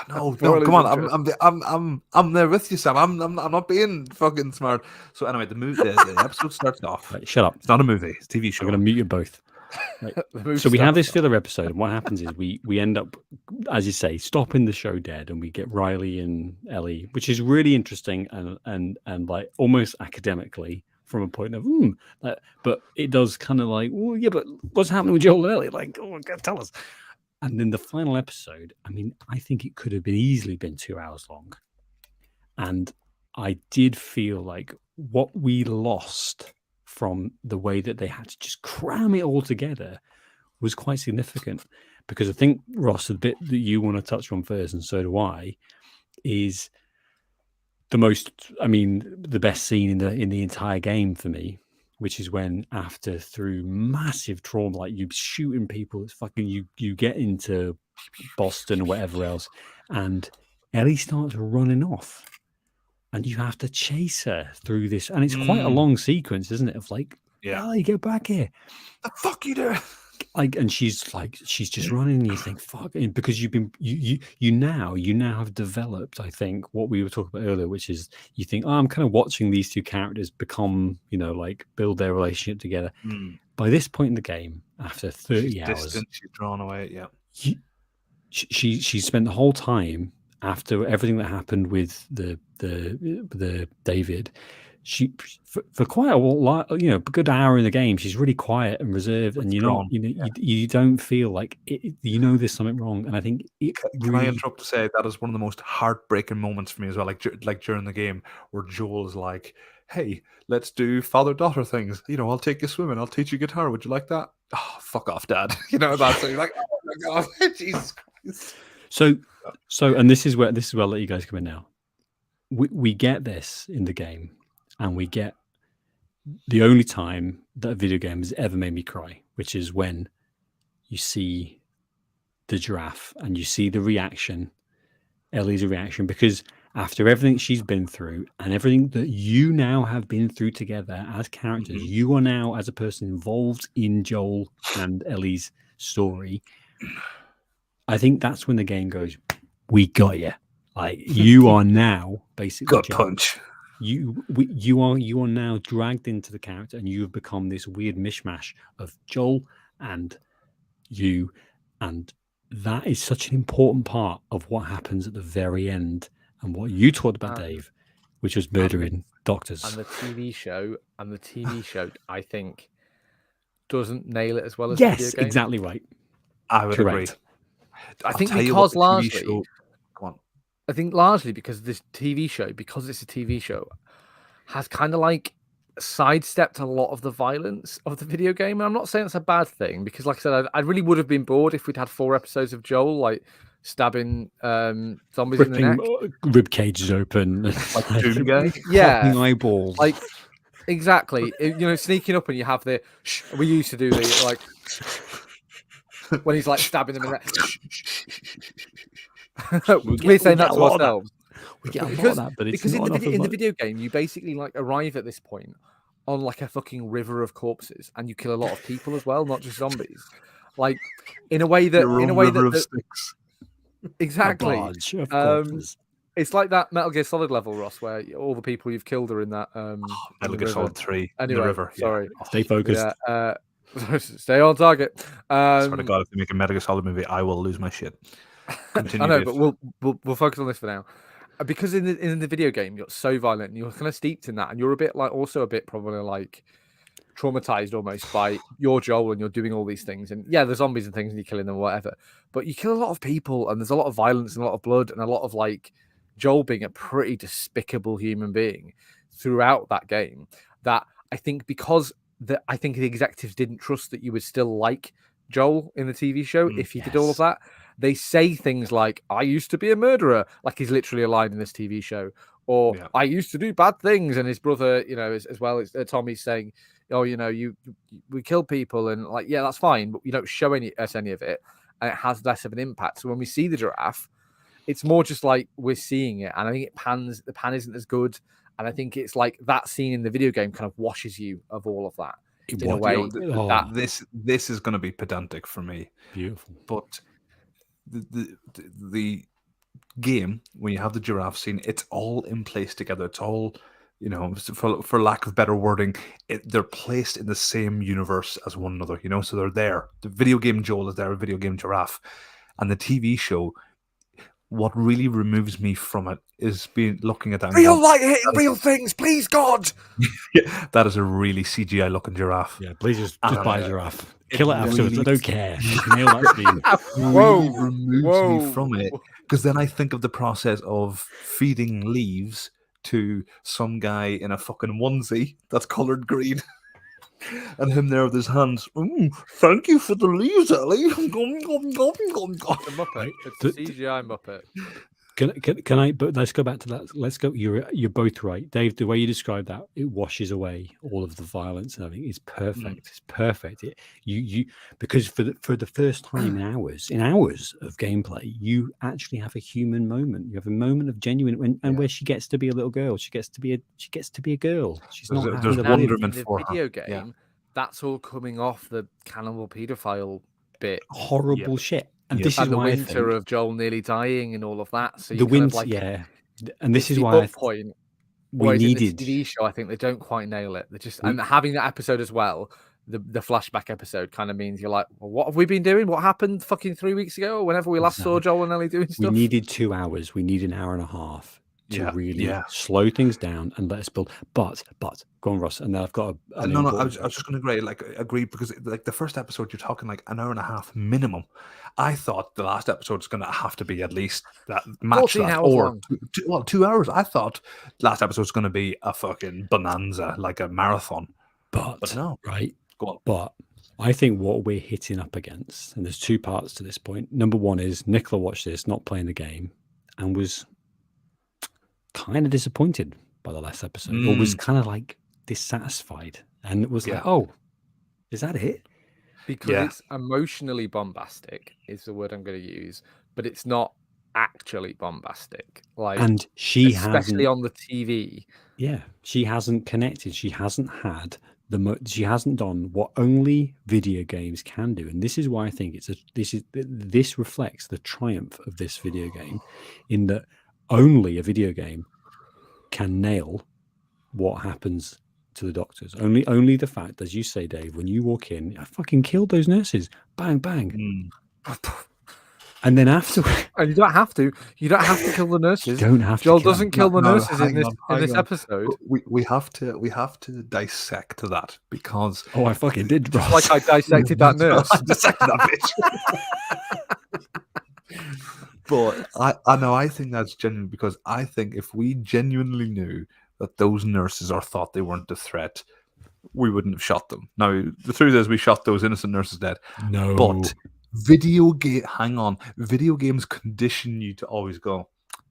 No, come on. I'm there with you, Sam. I'm not being fucking smart. So anyway, the episode starts off. Right, shut up. It's not a movie. It's a TV show. I'm going to mute you both. Right. So we have this filler episode, and what happens is we end up, as you say, stopping the show dead, and we get Riley and Ellie, which is really interesting and like almost academically from a point of but it does kind of like, well, yeah, but what's happening with Joel and Ellie? Like, oh, God, tell us. And then the final episode, I mean, I think it could have easily been 2 hours long, and I did feel like what we lost from the way that they had to just cram it all together was quite significant, because I think, Ross, the bit that you want to touch on first, and so do I, is the best scene in the entire game for me, which is when after through massive trauma, like you shooting people, it's fucking you get into Boston or whatever else, and Ellie starts running off, and you have to chase her through this, and it's quite a long sequence, isn't it? Of like, Ellie, get back here! The fuck you doing? And she's just running, and you think, fuck, and because you've been you now have developed, I think, what we were talking about earlier, which is you think, oh, I'm kind of watching these two characters become, like build their relationship together. By this point in the game, after 30 hours, distant, she's drawn away. Yeah, she spent the whole time after everything that happened with the David. She for quite a while, a good hour in the game, she's really quiet and reserved, and you don't feel like it, there's something wrong. And I think can I interrupt to say that is one of the most heartbreaking moments for me as well. Like during the game, where Joel is like, "Hey, let's do father-daughter things. I'll take you swimming. I'll teach you guitar. Would you like that?" Oh, fuck off, Dad. That. So you're like, "Oh my God, Jesus Christ." So, and this is where I'll let you guys come in now. We get this in the game. And we get the only time that a video game has ever made me cry, which is when you see the giraffe and you see the reaction, Ellie's reaction, because after everything she's been through and everything that you now have been through together as characters, you are now, as a person, involved in Joel and Ellie's story. I think that's when the game goes, we got you. Like, you are now basically gut punch. You are now dragged into the character, and you have become this weird mishmash of Joel and you, and that is such an important part of what happens at the very end, and what you talked about, Dave, which was murdering doctors. And the TV show, I think, doesn't nail it as well as the video game. Exactly right. I would agree. I think because largely. I think largely because this TV show, because it's a TV show, has kind of like sidestepped a lot of the violence of the video game. And I'm not saying it's a bad thing, because, like I said, I really would have been bored if we'd had 4 episodes of Joel like stabbing zombies in the neck, rib cages open, like Doom Guy, eyeballs, like exactly. Sneaking up, and you have the. We used to do the like when he's like stabbing them in the neck. We're saying that to ourselves. We get a lot of that, but it's not in the video game, you basically like arrive at this point on like a fucking river of corpses, and you kill a lot of people as well, not just zombies. Like in a way that sticks. Exactly. It's like that Metal Gear Solid level, Ross, where all the people you've killed are in that. Metal Gear Solid 3. Anyway, the river. Sorry. Stay focused. Yeah, stay on target. Swear to God, if they make a Metal Gear Solid movie, I will lose my shit. Continue, I know, but we'll focus on this for now, because in the video game you're so violent, and you're kind of steeped in that, and you're a bit probably like traumatized almost by your Joel, and you're doing all these things, and the zombies and things, and you're killing them or whatever, but you kill a lot of people, and there's a lot of violence and a lot of blood, and a lot of like Joel being a pretty despicable human being throughout that game. That I think because the executives didn't trust that you would still like Joel in the TV show if he did all of that. They say things like, "I used to be a murderer," like he's literally a line in this TV show, or "I used to do bad things," and his brother, as well as Tommy's saying, "Oh, we kill people," and like, that's fine, but you don't show any of it, and it has less of an impact. So when we see the giraffe, it's more just like we're seeing it, and I think the pan isn't as good, and I think it's like that scene in the video game kind of washes you of all of that in a way. This is going to be pedantic for me. Beautiful, but. The game, when you have the giraffe scene, it's all in place together. It's all, for lack of better wording, they're placed in the same universe as one another. So they're there. The video game Joel is there, a video game giraffe, and the TV show. What really removes me from it is looking at that. Real light hitting real things, please God. That is a really CGI looking giraffe. Yeah, please just buy a giraffe. Kill it afterwards. I don't care. Nail that scene. Really removes me from it, because then I think of the process of feeding leaves to some guy in a fucking onesie that's coloured green. And him there with his hands. Thank you for the leaves, Ellie. It's a Muppet. It's a CGI Muppet. Can I? But let's go back to that. Let's go. You're both right, Dave. The way you describe that, it washes away all of the violence and everything. It's perfect. It's perfect. You because for the first time in hours of gameplay, you actually have a human moment. You have a moment of genuine where she gets to be a little girl. She gets to be a girl. She's There's not a- having there's to Now, live. wonderment in the for her. video game, Yeah. that's all coming off the cannibal paedophile bit. Horrible shit. And Yeah. this is And the why I winter think of Joel nearly dying and all of that. So you the kind winter. of like, Yeah, and this it's is the why up point. we Whereas in needed. the TV show, I think they don't quite nail it. They just We- and having that episode as well, the flashback episode kind of means you're like, well, what have we been doing? What happened fucking 3 weeks ago? Or whenever we last saw Joel and Ellie doing We stuff. needed 2 hours. We need an hour and a half to Yeah, really yeah. slow things down and let us build. But go on, Ross. And then I've got a No, I was just going to agree because like the first episode, you're talking like an hour and a half minimum. I thought the last episode is going to have to be at least that match 14 that, hours or long. 2 hours. I thought last episode was going to be a fucking bonanza, like a marathon. But no, right. go on. But I think what we're hitting up against, and there's 2 parts to this point. Number one is Nicola watched this, not playing the game, and was kind of disappointed by the last episode, or was kind of like dissatisfied, and it was like, oh, is that it? Because it's emotionally bombastic is the word I'm going to use, but it's not actually bombastic. Like, And she especially hasn't, on the TV. yeah, she hasn't connected. She hasn't had she hasn't done what only video games can do, and this is why I think this reflects the triumph of this video game, in that only a video game can nail what happens to the doctors. Only the fact, as you say, Dave, when you walk in, I fucking killed those nurses, bang bang, and then after, And you don't have to kill the nurses. don't have Joel to kill doesn't them. kill the No, nurses in hang this on, hang on. episode. We have to dissect that because Oh, I fucking did, Ross. Like I dissected that nurse. I dissected that bitch. But I think that's genuine because I think if we genuinely knew that those nurses or thought they weren't a threat, we wouldn't have shot them. Now the truth is we shot those innocent nurses dead. No, But video games condition you to always go,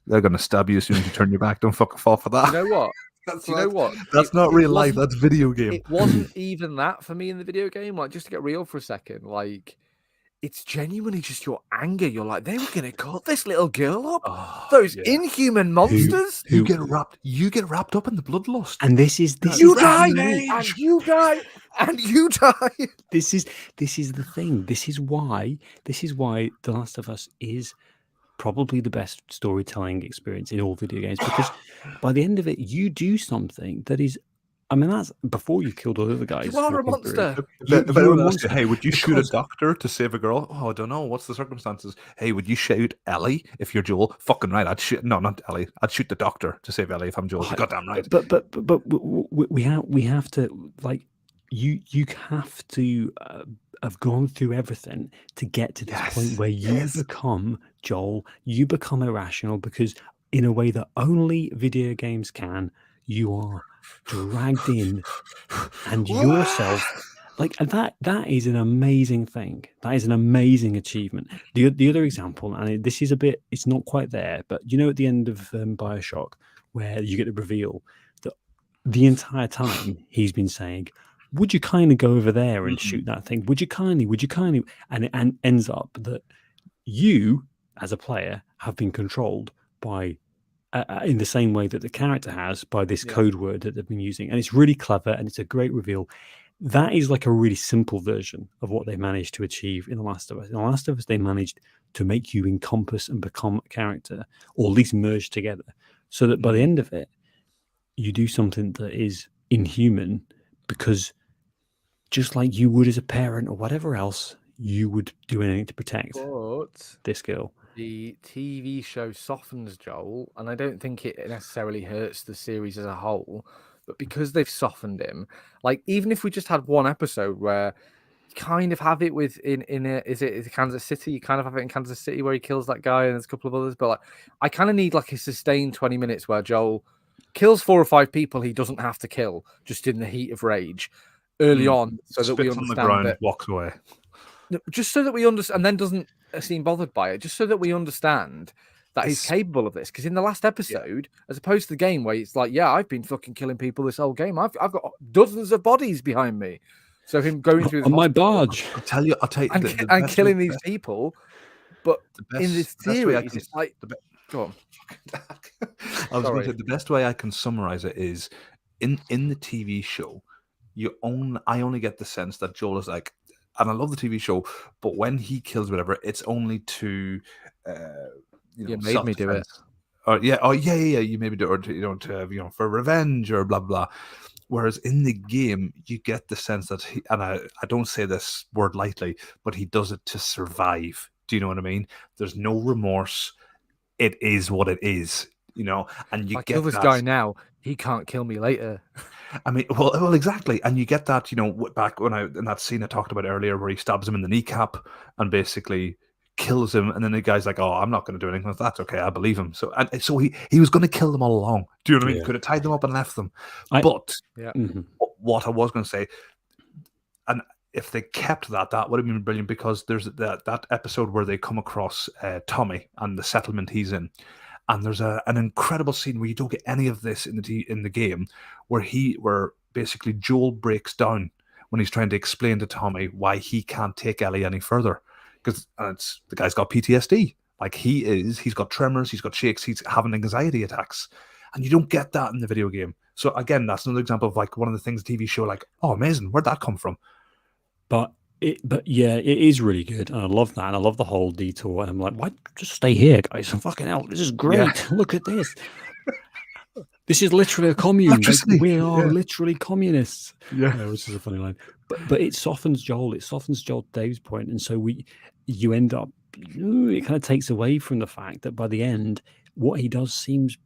they're gonna stab you as soon as you turn your back. Don't fucking fall for that. You know what? That's Do you know what? That's not real life. That's video game. It wasn't even that for me in the video game. Like, just to get real for a second, like, it's genuinely just your anger. You're like, they were gonna cut this little girl up. Oh, Those yeah. inhuman monsters. You get wrapped up in the bloodlust. and this is You die, rage. and you die, and you die. this is the thing. This is why The Last of Us is probably the best storytelling experience in all video games, because by the end of it, you do something that is. I mean, that's before you killed all the other guys. You are a walking through. monster. If You're anyone a asks you, monster hey, would you shoot a because- doctor to save a girl? Oh, I don't know. What's the circumstances? Hey, would you shoot Ellie if you're Joel? Fucking right. I'd shoot. No, not Ellie. I'd shoot the doctor to save Ellie if I'm Joel. You're goddamn right. But we have to, like, you have to have gone through everything to get to this point where you become Joel. You become irrational because, in a way that only video games can, you are dragged in, and yourself, like, and that is an amazing thing. That is an amazing achievement. The other example, and this is it's not quite there, but you know, at the end of BioShock, where you get the reveal that the entire time he's been saying, would you kind of go over there and shoot that thing? Would you kindly? And it ends up that you, as a player, have been controlled by, in the same way that the character has, by this code word that they've been using. And it's really clever, and it's a great reveal. That is like a really simple version of what they managed to achieve in The Last of Us. In The Last of Us, they managed to make you encompass and become a character, or at least merge together, so that by the end of it, you do something that is inhuman, because just like you would as a parent or whatever else, you would do anything to protect But this girl. the TV show softens Joel, and I don't think it necessarily hurts the series as a whole. But because they've softened him, like, even if we just had one episode where you kind of have it with is it Kansas City? You kind of have it in Kansas City where he kills that guy, and there's a couple of others. But like, I kind of need like a sustained 20 minutes where Joel kills 4 or 5 people he doesn't have to kill, just in the heat of rage early on, so that we Spits on the understand ground, that. walks away. Just so that we understand, and then doesn't seem bothered by it, just so that we understand that he's capable of this. Because in the last episode, as opposed to the game where it's like, yeah, I've been fucking killing people this whole game. I've got dozens of bodies behind me. So him going through on my barge, I'll tell you, and killing these people. But in this series, it's like, go on. I was going to say the best way I can summarize it is in the TV show, I only get the sense that Joel is like, and I love the TV show, but when he kills whatever, it's only to you made me do it. Or you maybe do it, to for revenge or blah blah. Whereas in the game, you get the sense that and I don't say this word lightly, but he does it to survive. Do you know what I mean? There's no remorse. It is what it is, and you kill this guy now, he can't kill me later. I mean, well, exactly. And you get that, back in that scene I talked about earlier where he stabs him in the kneecap and basically kills him. And then the guy's like, oh, I'm not going to do anything. That's okay. I believe him. So he was going to kill them all along. Do you know what I mean? He could have tied them up and left them. But what I was going to say, and if they kept that would have been brilliant, because there's that episode where they come across Tommy and the settlement he's in. And there's an incredible scene where you don't get any of this in the game, where basically Joel breaks down when he's trying to explain to Tommy why he can't take Ellie any further, because the guy's got PTSD. Like he's got tremors, he's got shakes, he's having anxiety attacks, and you don't get that in the video game. So again, that's another example of like one of the things the TV show, like, oh, amazing, where'd that come from? But yeah, it is really good, and I love that, and I love the whole detour. And I'm like, why just stay here, guys? Fucking hell, this is great. Yeah. Look at this. This is literally a commune. Like, we are literally communists. Yeah, which is a funny line. But it softens Joel. It softens Joel to Dave's point, and so you end up. It kind of takes away from the fact that by the end, what he does seems.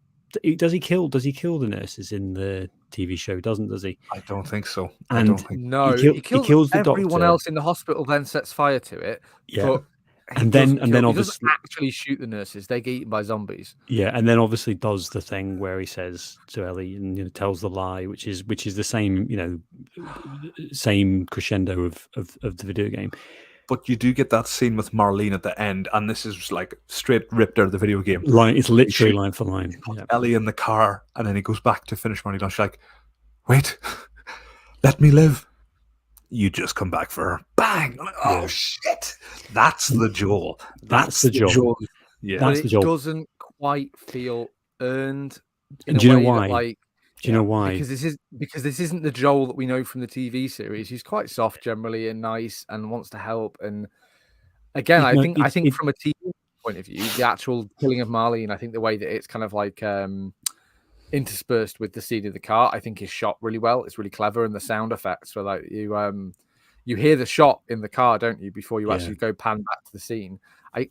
Does he kill the nurses in the TV show? Does he? I don't think so. No, he kills everyone else in the hospital, then sets fire to it. Yeah. But and then obviously he doesn't actually shoot the nurses. They get eaten by zombies. Yeah, and then obviously does the thing where he says to Ellie and tells the lie, which is the same same crescendo of the video game. But you do get that scene with Marlene at the end, and this is like straight ripped out of the video game. It's literally line for line. Yeah. Ellie in the car, and then he goes back to finish Marlene. And she's like, "Wait, let me live." You just come back for her. Bang! I'm like, oh shit! That's the Joel. That's the Joel. Yeah, but it doesn't quite feel earned. Do you know why? Do you know why? Because this isn't the Joel that we know from the TV series. He's quite soft generally and nice and wants to help. And again, I think from a TV point of view, the actual killing of Marlene, I think the way that it's kind of like interspersed with the scene of the car, I think is shot really well. It's really clever, and the sound effects were like you hear the shot in the car, don't you, before you actually go pan back to the scene.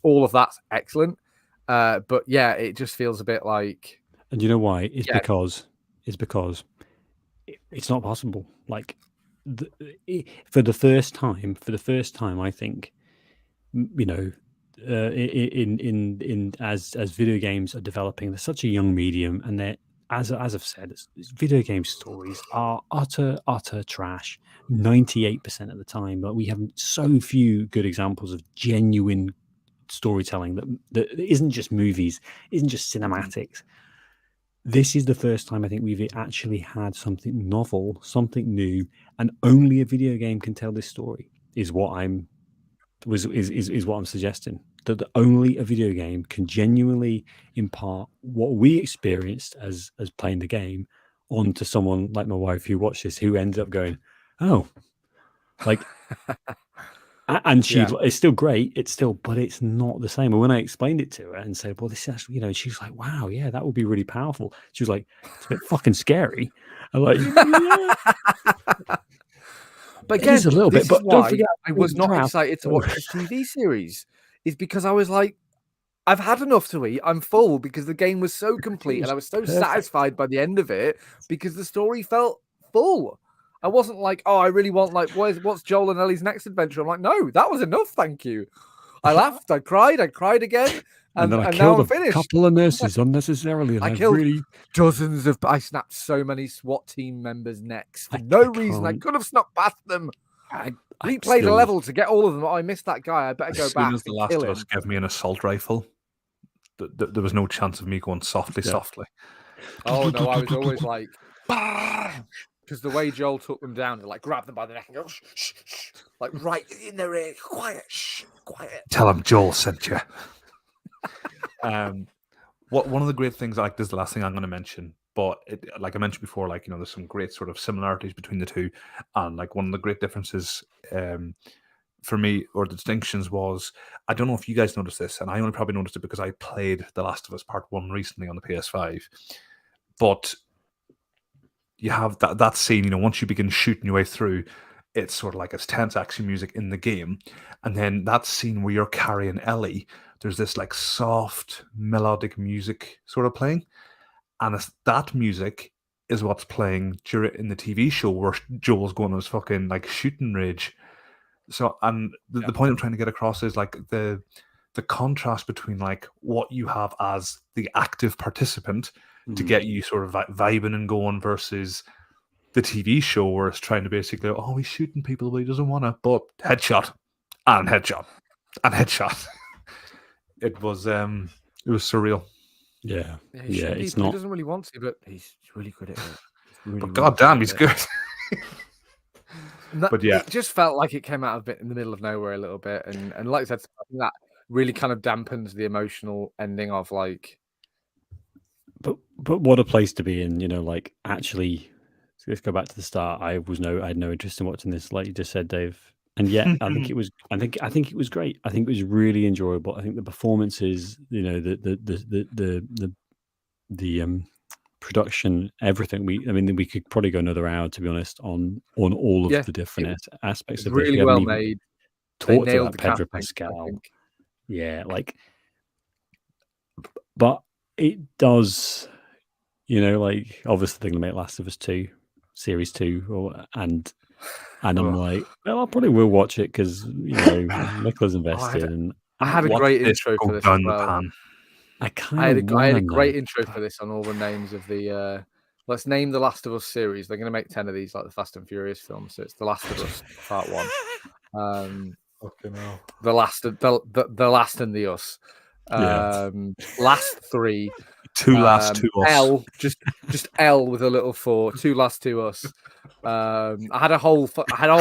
All of that's excellent. But yeah, it just feels a bit like. And you know why? It's because it's not possible. Like for the first time, I think, as video games are developing, they're such a young medium, and they're as I've said, video game stories are utter trash 98% of the time. But we have so few good examples of genuine storytelling that isn't just movies, isn't just cinematics. This is the first time I think we've actually had something novel, something new, and only a video game can tell this story. Is what I'm suggesting. That only a video game can genuinely impart what we experienced as playing the game onto someone like my wife who watched this, who ended up going, "Oh, like." And it's still great. But it's not the same. And when I explained it to her and said, well, this is actually, she was like, wow, yeah, that would be really powerful. She was like, it's a bit fucking scary. I'm like, yeah. But again, a little bit. But don't forget, I was not excited to watch the TV series. Is because I was like, I've had enough to eat. I'm full because the game was so complete and I was so satisfied by the end of it because the story felt full. I wasn't like, oh, I really want what's Joel and Ellie's next adventure? I'm like, no, that was enough, thank you. I laughed, I cried again, and then I now I'm killed finished. A couple of nurses unnecessarily. I killed dozens of. I snapped so many SWAT team members' necks for no reason. I could have snuck past them. I replayed a level to get all of them. Oh, I missed that guy. I better go back. As soon as The Last of Us gave me an assault rifle, there was no chance of me going softly. Oh no, I was always like, because the way Joel took them down, like grab them by the neck and go, shh, shh, shh, like right in their ear, quiet, shh, quiet. Tell him Joel sent you. One of the great things, like, this is the last thing I'm going to mention, but like I mentioned before, like, there's some great sort of similarities between the two, and like one of the great differences for me, or the distinctions, was, I don't know if you guys noticed this, and I only probably noticed it because I played The Last of Us Part 1 recently on the PS5, but you have that scene, once you begin shooting your way through, it's sort of like it's tense action music in the game, and then that scene where you're carrying Ellie, there's this like soft melodic music sort of playing, and that music is what's playing in the TV show where Joel's going on his fucking like shooting rage. So, and the point I'm trying to get across is like the contrast between like what you have as the active participant to get you sort of vibing and going versus the TV show where it's trying to basically, oh, he's shooting people, but he doesn't want to, but headshot and headshot and headshot. It was surreal. Yeah, it's not. He doesn't really want to, but he's really good at it. But goddamn, he's good. But yeah, it just felt like it came out a bit in the middle of nowhere a little bit, and like I said, I think that really kind of dampens the emotional ending of like. But what a place to be in, like actually. Let's go back to the start. I had no interest in watching this, like you just said, Dave. And yet, I think it was. I think it was great. I think it was really enjoyable. I think the performances, the production, everything. We could probably go another hour, to be honest, on all of the different aspects of it. Really well made. Talked about Pedro Pascal. Yeah, like, but it does. Like obviously they're gonna make Last of Us 2, Series 2, and I'm like, well, I probably will watch it because Nicola's invested. And I had a great intro for this as well. I had a great intro for this on all the names of the. Let's name the Last of Us series. They're going to make 10 of these, like the Fast and Furious films. So it's the Last of Us Part 1. Fucking hell. The Last and the Us. Last 3. Two last to us. L, just L with a little 4. 2 last to us. I had a whole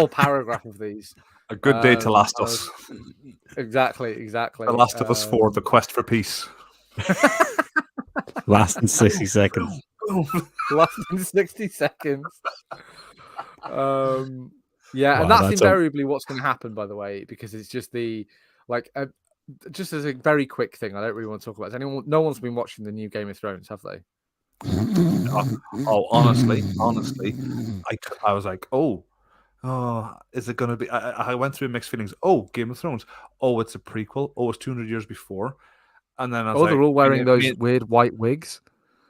paragraph of these. A good day to last us. Exactly. The Last of Us 4, The Quest for Peace. Last in 60 seconds. Last in 60 seconds. And that's invariably what's going to happen, by the way, because it's just just as a very quick thing, I don't really want to talk about it. No one's been watching the new Game of Thrones, have they? Honestly, I was like, oh, is it going to be? I went through mixed feelings. Oh, Game of Thrones. Oh, it's a prequel. Oh, it's 200 years before. And then I was they're all wearing those weird white wigs.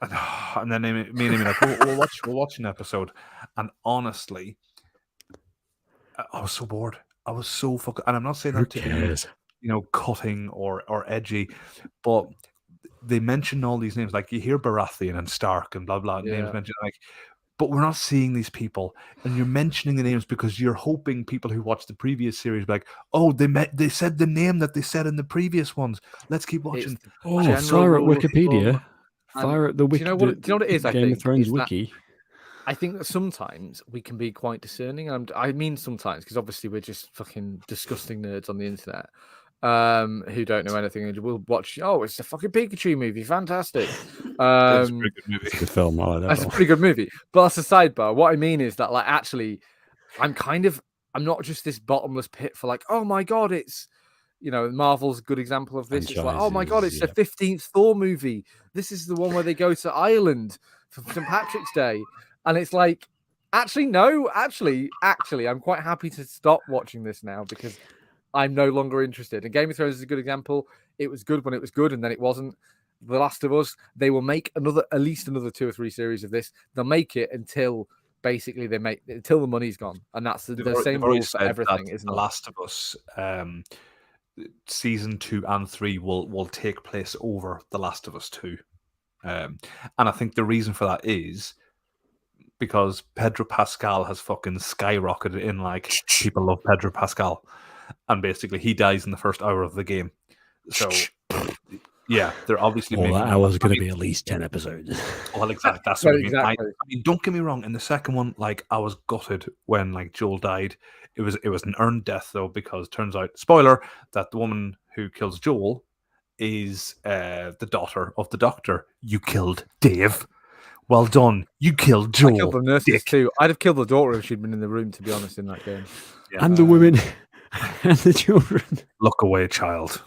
And then me and him like, we'll watch an episode. And honestly, I was so bored. I was so fucking. And I'm not saying that to cutting or edgy, but they mention all these names. Like you hear Baratheon and Stark and blah blah names mentioned, like, but we're not seeing these people, and you're mentioning the names because you're hoping people who watched the previous series be like, oh, they said the name that they said in the previous ones. Let's keep watching. Fire at Wikipedia. Fire at the wiki. Do you know what it is? Game of Thrones wiki. I think that sometimes we can be quite discerning. I mean sometimes, because obviously we're just fucking disgusting nerds on the internet who don't know anything and will watch. Oh, it's a fucking Pikachu movie, fantastic. It's a pretty good movie. It's a good film. That's a pretty good movie. But that's a sidebar. What I mean is that, like, actually, I'm not just this bottomless pit for like, oh my god, it's Marvel's a good example of this. It's like, oh my god, it's the 15th Thor movie. This is the one where they go to Ireland for St. Patrick's Day. And it's like, actually, I'm quite happy to stop watching this now because I'm no longer interested. And Game of Thrones is a good example. It was good when it was good, and then it wasn't. The Last of Us, they will make at least another 2 or 3 series of this. They'll make it until basically until the money's gone, and that's the same rules for everything. Isn't The Last of Us season 2 and 3 will take place over The Last of Us 2, and I think the reason for that is because Pedro Pascal has fucking skyrocketed in, like, people love Pedro Pascal, and basically he dies in the first hour of the game. So Yeah, they're obviously Well, making that them. hour's I going to mean, be at least 10 episodes. well, exactly. That's Yeah, what I mean. I exactly. mean, don't get me wrong. In the second one, like I was gutted when like Joel died. It was an earned death though, because it turns out, spoiler, that the woman who kills Joel is the daughter of the doctor. You killed Dave. Well done. You killed Joel. I killed the nurses dick. too. I'd have killed the daughter if she'd been in the room, to be honest, in that game. Yeah. And the women and the children. Look away, child.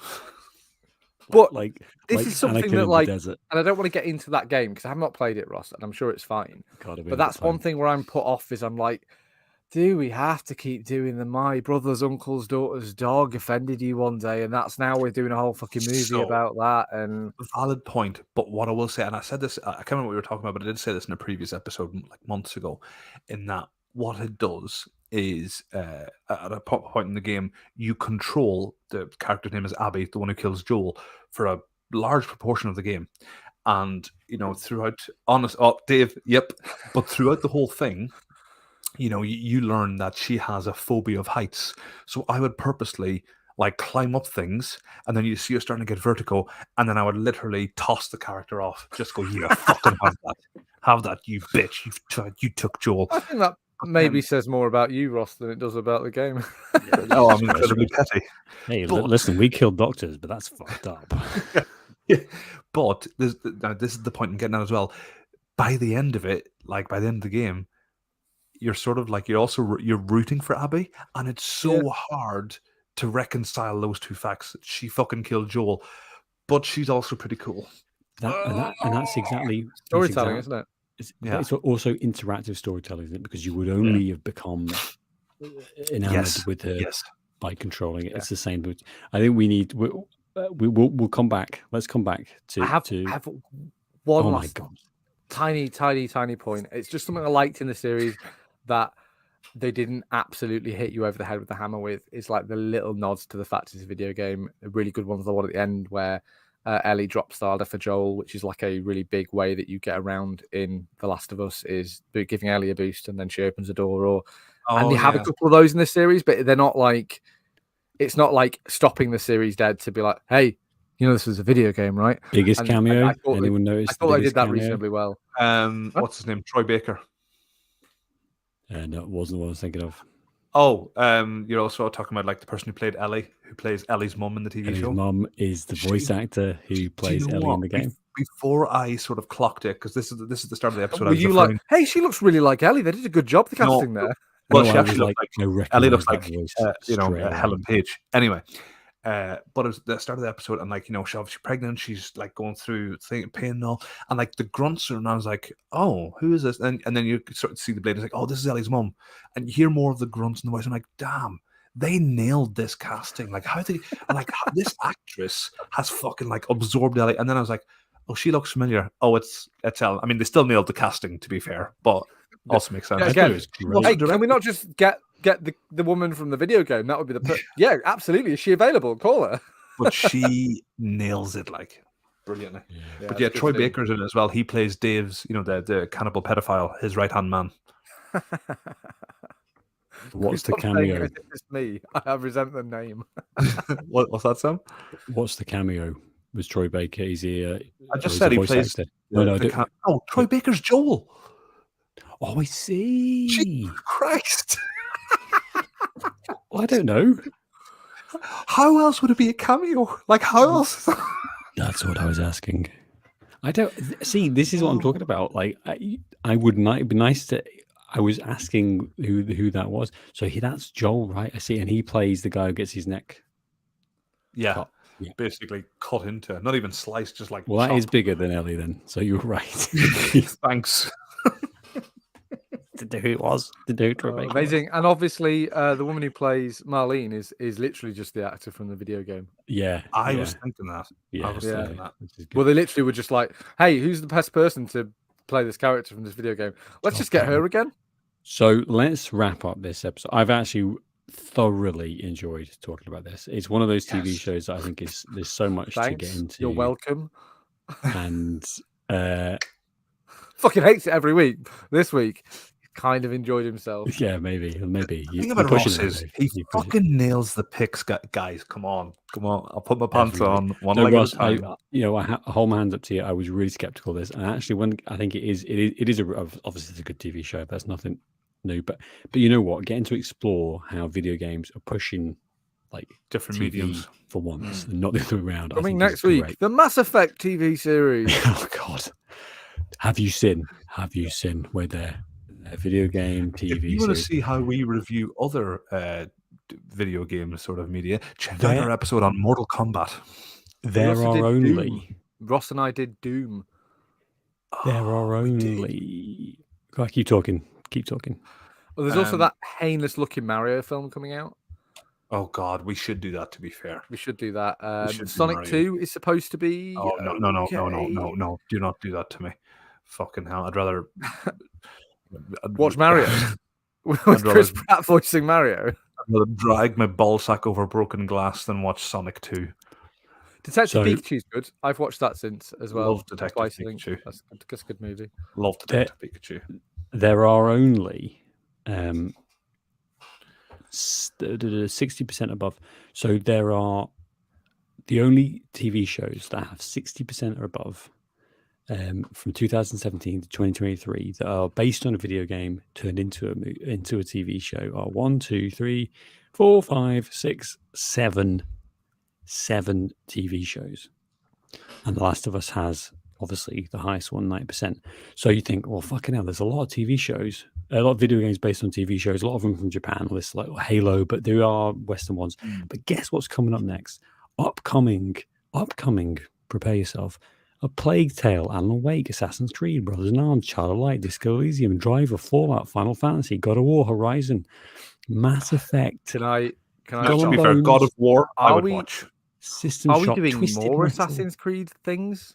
But like this like is something Anakin in that, the like, desert. and I don't want to get into that game because I have not played it, Ross, and I'm sure it's fine. God, But that's one thing where I'm put off is I'm like, do we have to keep doing the my brother's uncle's daughter's dog offended you one day, and that's now we're doing a whole fucking movie So- about that? And Valid point, but what I will say, and I said this, I can't remember what we were talking about, but I did say this in a previous episode like months ago, in that what it does is at a point in the game, you control the character's name is Abby, the one who kills Joel, for a large proportion of the game. And, you know, throughout, Dave, yep, but throughout the whole thing, you know, you learn that she has a phobia of heights. So I would purposely like climb up things, and then you see her starting to get vertigo, and then I would literally toss the character off. Just go, yeah, fucking have that, you bitch. You took Joel. I think that maybe says more about you, Ross, than it does about the game. Oh, I'm incredibly petty. Hey, But- listen, we killed doctors, but that's fucked up. But this is the point I'm getting at as well. By the end of it, like by the end of the game, you're sort of like you're rooting for Abby, and it's so hard to reconcile those two facts. She fucking killed Joel, but she's also pretty cool. And that's exactly Storytelling, isn't it? It's also interactive storytelling, isn't it? Because you would only have become enamored with her by controlling it. It's the same. But I think we need. We'll come back. Let's come back to. I have one Oh my last god! tiny point. It's just something I liked in the series that they didn't absolutely hit you over the head with the hammer with. It's like the little nods to the fact it's a video game. A really good one's the one at the end where Ellie drops the ladder for Joel, which is like a really big way that you get around in The Last of Us, is giving Ellie a boost and then she opens a door. And you have a couple of those in this series, but they're not like, it's not like stopping the series dead to be like, hey, you know, this was a video game, right? Biggest And cameo. I thought Anyone noticed? I thought I biggest did that cameo? reasonably well. What's his name? Troy Baker. No, it wasn't what I was thinking of. Oh, you're also talking about like the person who played Ellie, who plays Ellie's mum in the TV Ellie's show. mum is the voice actor who plays know Ellie what? in the game. Before I sort of clocked it, because this is the start of the episode. Were you like, hey, she looks really like Ellie? They did a good job the casting there. Well, No, she I was actually looks I like recognise Ellie looks that like voice you know, straight away. Helen Page. Anyway, but it was the start of the episode, and like, you know, she's obviously pregnant. She's like going through pain and all, and like the grunts are, and I was like, oh, who is this? And then you sort of see the blade. It's like, oh, this is Ellie's mum, and you hear more of the grunts and the voice. I'm like, damn. They nailed this casting. Like how this actress has fucking like absorbed Ellie. And then I was like, oh, she looks familiar. Oh, it's Ellen. I mean, they still nailed the casting, to be fair, but also makes sense. Yeah, I again, thought it was great. hey, can we not just get the woman from the video game? That would be yeah, absolutely. Is she available? Call her. But she nails it like brilliantly. Yeah. But yeah, Troy Baker's in it as well. He plays Dave's, you know, the cannibal pedophile, his right hand man. What's the Stop saying cameo? it, it's me. I resent the name. What's that, Sam? What's the cameo? Was Troy Baker? Is he? I just he's said a he voice plays. actor? No, I don't. Troy Baker's Joel. Oh, I see. Jesus Christ! Well, I don't know. How else would it be a cameo? Like how else? That's what I was asking. I don't see. This is what I'm talking about. Like, I would not. It'd be nice to. I was asking who that was. So that's Joel, right? I see, and he plays the guy who gets his neck. Yeah, cut. Yeah. basically cut into, not even sliced, just like. Well, that is chopped. bigger than Ellie, then. So you were right. Thanks. Didn't know who it was. Didn't know who Troy Baker was. Amazing. And obviously, the woman who plays Marlene is literally just the actor from the video game. Yeah, I yeah, was thinking that. yeah, I was Yeah. thinking that. which is good. Well, they literally were just like, hey, who's the best person to play this character from this video game? Let's just get her again. So let's wrap up this episode. I've actually thoroughly enjoyed talking about this. It's one of those TV Yes. shows that I think there's so much to get Thanks. into. You're welcome. And Fucking hates it every week. This week, kind of enjoyed himself. Yeah, maybe. The You, thing you're about pushing Ross it, is Dave. he You're pushing it. fucking nails the picks, guys. Come on. I'll put my pants Definitely. on one No, leg Ross, at a time. I hold my hands up to you. I was really skeptical of this, and actually, when I think it is obviously it's a good TV show. That's nothing new, but you know what? Getting to explore how video games are pushing like Different TV mediums. for once, and not the other way around. I Coming think is next week, great. the Mass Effect TV series. Oh God, have you seen? Where they're a video game If TV you want to series? see how we review other video game sort of media, check out There- our episode on Mortal Kombat. There also are did only. Doom. Ross and I did Doom. There are Oh, we did. only. Go on, keep talking. Well, there's also Um, that heinous looking Mario film coming out. Oh God, we should do that. To be fair. We should do that. should do Sonic Mario. 2 is supposed to be. Oh no! okay. No! Do not do that to me. Fucking hell! I'd rather Watch Mario with rather- Chris Pratt voicing Mario. I'd rather drag my ballsack over broken glass than watch Sonic 2. Detective So- Pikachu's good. I've watched that since as well. Love Detective twice, I think. Pikachu. That's a good movie. Love Detective Pikachu. There are only 60% above. So there are the only TV shows that have 60% or above from 2017 to 2023 that are based on a video game turned into a TV show are 1, 2, 3, 4, 5, 6, 7 TV shows. And The Last of Us has obviously the highest one, 90%. So you think, well, fucking hell, there's a lot of TV shows, a lot of video games based on TV shows, a lot of them from Japan, this like Halo, but there are Western ones. But guess what's coming up next? Upcoming, prepare yourself. A Plague Tale, Alan Wake, Assassin's Creed, Brothers in Arms, Child of Light, Disco Elysium, Driver, Fallout, Final Fantasy, God of War, Horizon, Mass Effect, Can I? Skull To and be fair, Bones. God of War, I Are would we- watch. System Are we Shock, doing Twisted more Metal. Assassin's Creed things?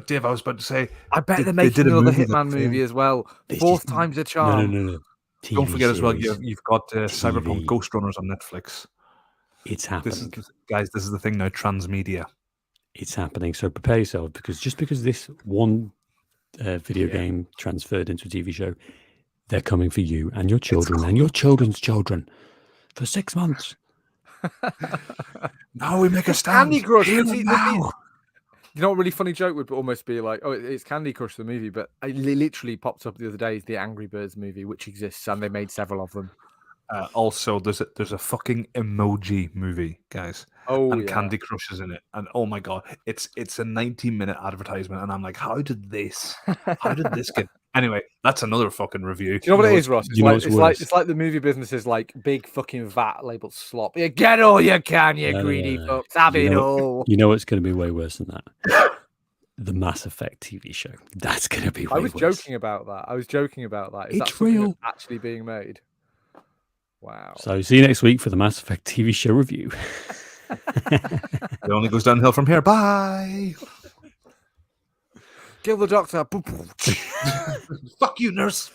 Dave, I was about to say, I bet They- they're they making did a another movie that Hitman movie came- as well. This Fourth is- time's a No, charm. no. don't TV forget as well, series. you've got Cyberpunk TV. Ghost Runners on Netflix. It's This happening. this is the thing now, transmedia. It's happening. So prepare yourself, because just because this one video Yeah. game transferred into a TV show, they're coming for you and your children and your children's children for 6 months. Now we make a stand. Candy Crush. Here You see, and this is- now. You know what a really funny joke would almost be like, oh, it's Candy Crush the movie, but it literally popped up the other day, the Angry Birds movie, which exists, and they made several of them. Also, there's a fucking emoji movie, guys, Oh, and yeah. Candy Crush is in it. And oh my god, it's a 90-minute advertisement, and I'm like, how did this get? Anyway, that's another fucking review. Do you know what it know is, Ross? you know what's worse? It's like the movie business is like big fucking vat labeled slop. You get all you can, you No, no, greedy no. fucks. Have You it know all. You know what's going to be way worse than that? The Mass Effect TV show. That's going to be way I was worse. joking about that. Is It's that something real. that's actually being made? Wow. So see you next week for the Mass Effect TV show review. It only goes downhill from here. Bye. Kill the doctor. Boom, boom. Fuck you, nurse.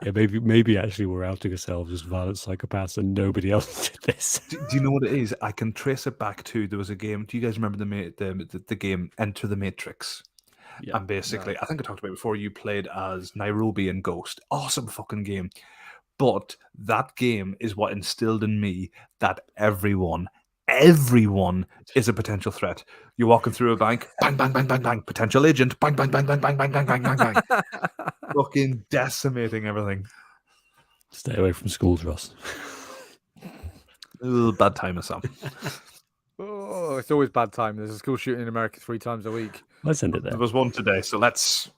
Yeah, maybe actually we're outing ourselves as violent psychopaths and nobody else did this. Do you know what it is? I can trace it back to, there was a game. Do you guys remember the game Enter the Matrix? Yeah. And basically, I think I talked about it before, you played as Nairobi and Ghost. Awesome fucking game. But that game is what instilled in me that everyone is a potential threat. You're walking through a bank, bang, bang, bang, bang, bang, potential agent, bang, bang, bang, bang, bang, bang, bang, bang, bang, bang. Fucking decimating everything. Stay away from schools, Ross. Ugh, bad time or something. Oh, it's always bad time. There's a school shooting in America 3 times a week. Let's end it there. There was one today, so let's